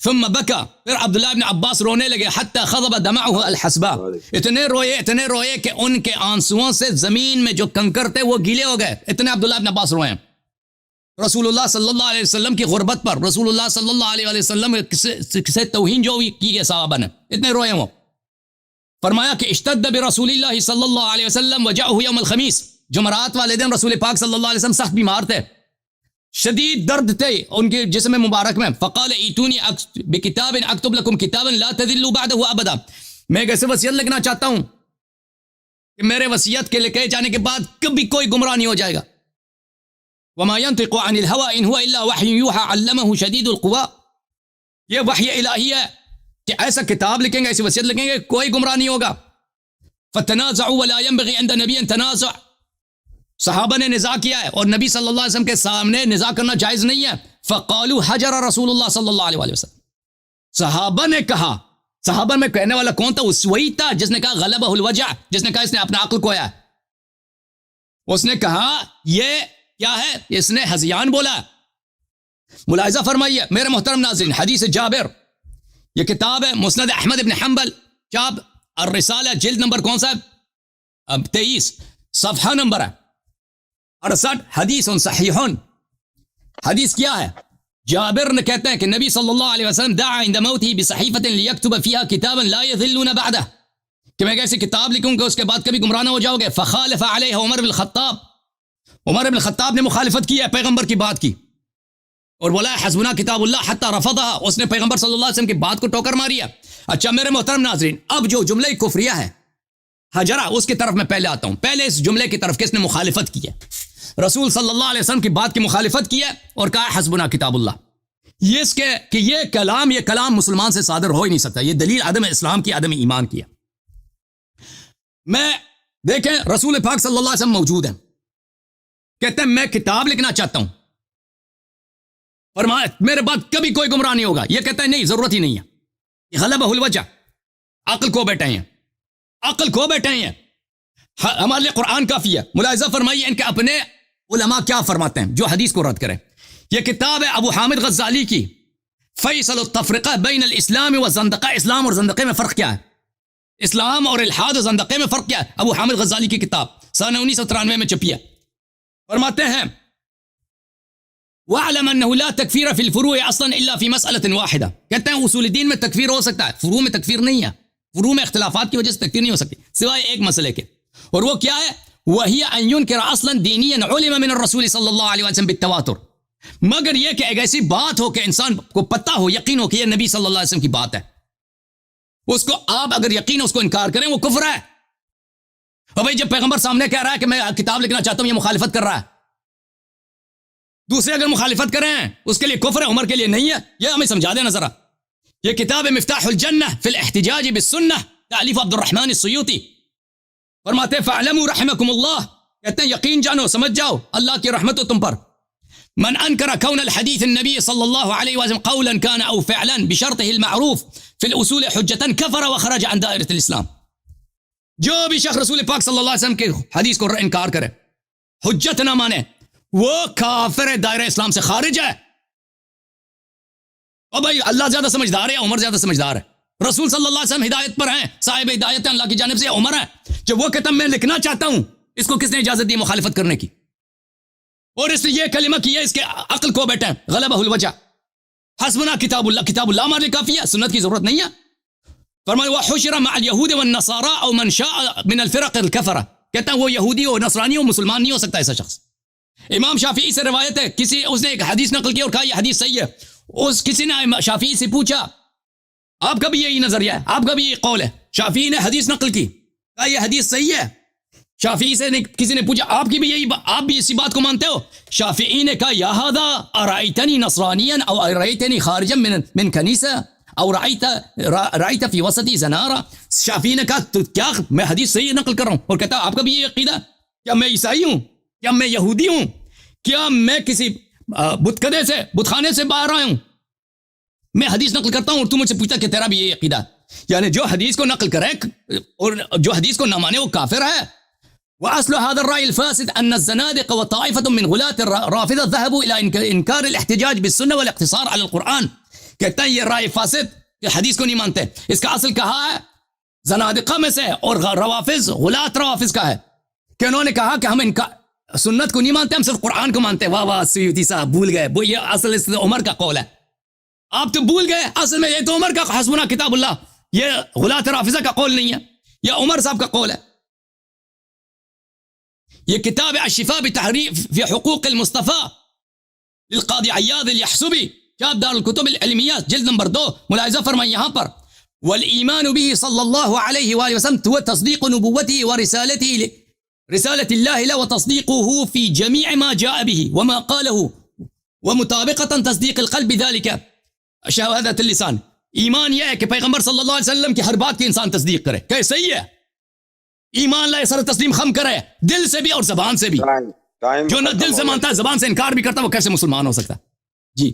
ثم بکا، پھر عبداللہ ابن عباس رونے لگے، حتی خضب دمعہ الحسبہ، اتنے روئے کہ ان کے آنسوؤں سے زمین میں جو کنکر تھے وہ گیلے ہو گئے، اتنے عبداللہ ابن عباس روئے ہیں۔ رسول اللہ صلی اللہ علیہ وسلم کی غربت پر رسول اللہ صلی اللہ علیہ وسلم کسے توہین جو کی گئے صحابہ نے، اتنے روئے وہ۔ فرمایا کہ اشتد برسول اللہ صلی اللہ علیہ وسلم وجعہ یوم الخمیس، جمعرات والے دن رسول پاک صلی اللہ علیہ وسلم سخت بیمار تھے، شدید درد تھے ان کے جسم مبارک میں۔ فقال ایتونی بکتاب اکتب لکم کتابا لا تذلوا بعدہ ابدا، میں ایک ایسے وصیت لکھنا چاہتا ہوں کہ میرے وصیت کے لکھے جانے کے بعد کبھی کوئی گمراہ نہیں ہو جائے گا۔ وما ينطق عن الهوى ان هو الا وحی یوحى علمه شدید القوى، یہ وحی الہی ہے کہ ایسا کتاب لکھیں گے، ایسی وصیت لکھیں گے، کوئی گمراہ نہیں ہوگا۔ فتنازعوا ولا ينبغي عند نبي تنازع، صحابہ نے نزاع کیا ہے اور نبی صلی اللہ علیہ وسلم کے سامنے نزاع کرنا جائز نہیں ہے۔ فقالوا حجر رسول اللہ صلی اللہ علیہ وسلم، صحابہ نے کہا، صحابہ میں کہنے والا کون تھا؟ اس وہی تھا جس نے کہا غلبہ الوجع، جس نے کہا اس نے اپنا عقل کھویا، اس نے کہا یہ کیا ہے، اس نے ہذیان بولا۔ ملاحظہ فرمائیے میرے محترم ناظرین، حدیث جابر، یہ کتاب ہے مسند احمد بن حنبل چاپ الرسالہ، جلد نمبر کون سا ہے؟ 23، صفحہ نمبر ہے 68، حدیث صحیح۔ حدیث کیا ہے؟ جابر نے کہتے ہیں کہ نبی صلی اللہ علیہ وسلم دعا عند موته بصحیفۃ لیکتب فیها کتابا لا یذلون بعدہ، کہ میں ایسی کتاب لکھوں گا اس کے بعد کبھی گمراہ نہ ہو جاؤ گے۔ فخالف علیہ عمر بن الخطاب، عمر بن الخطاب نے مخالفت کی ہے، پیغمبر کی بات کی اور بولا حسبنا کتاب اللہ حتی رفضها، اس نے پیغمبر صلی اللہ علیہ وسلم کی بات کو ٹوکر ماری ہے۔ اچھا میرے محترم ناظرین، اب جو جملہ کفریہ ہے حجرہ، اس کی طرف میں پہلے آتا ہوں۔ پہلے اس جملے کی طرف کس نے مخالفت کی ہے؟ رسول صلی اللہ علیہ وسلم کی بات کی مخالفت کی ہے اور کہا حسبنا کتاب اللہ، یہ اس کے کہ یہ کلام مسلمان سے صادر ہو ہی نہیں سکتا، یہ دلیل عدم اسلام کی، عدم ایمان کی ہے۔ میں دیکھیں رسول پاک صلی اللہ علیہ وسلم موجود ہیں، کہتے ہیں میں کتاب لکھنا چاہتا ہوں، فرمایا میرے بعد کبھی کوئی گمراہ نہیں ہوگا، یہ کہتا ہے نہیں ضرورت ہی نہیں ہے، یہ غلبہ الوجع، عقل کو بیٹھے ہیں، عقل کو بیٹھے ہیں، ہمارے لیے قرآن کافی ہے۔ ملاحظہ فرمائیے ان کے اپنے علماء کیا فرماتے ہیں جو حدیث کو رد کریں۔ یہ کتاب ہے ابو حامد غزالی کی، فیصل التفرقہ بین الاسلام والزندقہ، اسلام اور زندقے میں فرق کیا ہے، اسلام اور الحاد و زندقے میں فرق کیا ہے، ابو حامد غزالی کی کتاب سنہ 1993 میں چھپی ہے۔ فرماتے ہیں وَاعْلَمْ أَنَّهُ لَا تَكْفِيرَ فِي الْفُرُوعِ أَصْلًا إِلَّا فِي مَسْأَلَةٍ وَاحِدَةٍ، کہتے ہیں اصول دین میں تکفیر ہو سکتا ہے، فروع میں تکفیر نہیں ہے، فروع میں اختلافات کی وجہ سے تکفیر نہیں ہو سکتی سوائے ایک مسئلے کے، اور وہ کیا ہے؟ وَهِيَ أَن يُنْكِرَ أَصْلًا دِينِيًّا عُلِمَ مِنَ الرَّسُولِ صلی اللہ علیہ وسلم بِالتَّوَاتُرِ، مگر یہ کہ ایک ایسی بات ہو کہ انسان کو پتہ ہو، یقین ہو کہ یہ نبی صلی اللہ علیہ وسلم کی بات ہے، اس کو آپ اگر یقین اس کو انکار کریں وہ کفر ہے۔ اور بھائی جب پیغمبر سامنے کہہ رہا ہے کہ میں کتاب لکھنا چاہتا ہوں، یہ مخالفت کر رہا ہے، دوسرے اگر مخالفت کریں اس کے لیے کفر ہے، عمر کے لیے نہیں ہے، یہ ہمیں سمجھا دیں ذرا۔ یہ کتاب مفتاح الجنہ فی الاحتجاج بالسنہ، تالیف عبد الرحمن السیوطی، فرماتے فاعلموا رحمکم اللہ، کہتے ہیں یقین جانو، سمجھ جاؤ اللہ کی رحمت ہو تم پر، من انکر کون الحدیث النبی صلی اللہ علیہ وسلم قولا کان او فعلا بشرطه المعروف فی الاصول حجتا کفر وخرج عن دائرۃ الاسلام، جو بھی شخص رسول پاک صلی اللہ علیہ وسلم کے حدیث کو انکار کرے، حجت نہ مانے، وہ کافر ہے، دائرہ اسلام سے خارج ہے۔ اور بھائی اللہ زیادہ سمجھدار ہے، عمر زیادہ سمجھدار ہے؟ رسول صلی اللہ علیہ وسلم ہدایت پر ہیں، صاحب ہدایت ہیں، اللہ کی جانب سے عمر ہے، جب وہ کہتا میں لکھنا چاہتا ہوں، اس کو کس نے اجازت دی مخالفت کرنے کی؟ اور اس نے یہ کلمہ کیا، اس کے عقل کو بیٹھے غلبہ الوجہ، حسبنا کتاب اللہ ہمارے لیے کافی ہے، سنت کی ضرورت نہیں ہے۔ فرمایا وحشر مع اليهود والنصارى او من شاء من الفرق الكفرة، کہتا ہے وہ یہودی ہو، نصرانی ہو، مسلمان نہیں ہو سکتا ایسا شخص۔ امام شافعی سے روایت ہے، اس نے ایک حدیث نقل کی اور کہا یہ حدیث صحیح ہے، کسی نے شافعی سے پوچھا آپ کا بھی یہی نظریہ ہے، آپ کا بھی یہی قول ہے؟ شافعی نے حدیث نقل کی، کہا یہ حدیث صحیح ہے۔ شافعی سے کسی نے پوچھا آپ کی بھی یہی، آپ بھی اسی بات کو مانتے ہو؟ شافعی نے کہا یا ھذا ارأیتنی نصرانیا او ارأیتنی خارجا من کنیسہ او رأیت فی وسطی زنارا۔ شافعی نے کہا تو کیا میں حدیث صحیح نقل کر رہا ہوں؟ اور کہتا آپ کا بھی یہ عقیدہ؟ کیا میں عیسائی ہوں؟ کیا میں یہودی ہوں؟ کیا میں کسی بتکدے سے، بتخانے سے باہر آیا ہوں؟ میں حدیث نقل کرتا ہوں اور تو مجھ سے پوچھتا کہ تیرا بھی یہ عقیدہ؟ یعنی جو حدیث کو نقل کرے اور جو حدیث کو نہ مانے وہ کافر ہے۔ وأصل هذا الرأي الفاسد أن الزنادقة وطائفة من غلاة الرافضة ذهبوا إلى إنكار الاحتجاج بالسنة والاقتصار على القرآن۔ کہتا ہے یہ رائے فاسد کہ حدیث کو نہیں مانتے، اس کا اصل کہا ہے زنادقہ میں سے اور روافظ، غلاة روافظ کا ہے کہ انہوں نے کہا کہ ہم سنت کو نہیں مانتے، ہم صرف قرآن کو مانتے۔ واہ واہ سیوطی صاحب بھول گئے، وہ یہ اصل عمر کا قول ہے، آپ تو بھول گئے، اصل میں یہ تو عمر کا حسبنا کتاب اللہ، یہ غلاة رافضہ کا قول نہیں ہے، یہ عمر صاحب کا قول ہے۔ یہ کتاب الشفاء بتحریف فی حقوق المصطفیٰ للقاضی عیاض الیحسبی، کتاب دار الکتب العلمیات جلد نمبر 2، ملاحظہ فرمائیں یہاں پر والایمان به صلی اللہ علیہ وآلہ وسلم هو تصدیق نبوته ورسالته رسالة اللہ له وتصدیقه في جميع ما جاء به وما قاله ومطابقة تصدیق القلب بذلك شهادة اللسان۔ ایمان یہ ہے کہ پیغمبر صلی اللہ علیہ وسلم کی ہر بات کی انسان تصدیق کرے کہ صحیح ہے، ایمان لائے، سر تسلیم خم کرے، دل سے بھی اور زبان سے بھی۔ جو نہ دل سے مانتا ہے زبان سے انکار بھی کرتا ہے وہ کیسے مسلمان ہو سکتا ہے؟ جی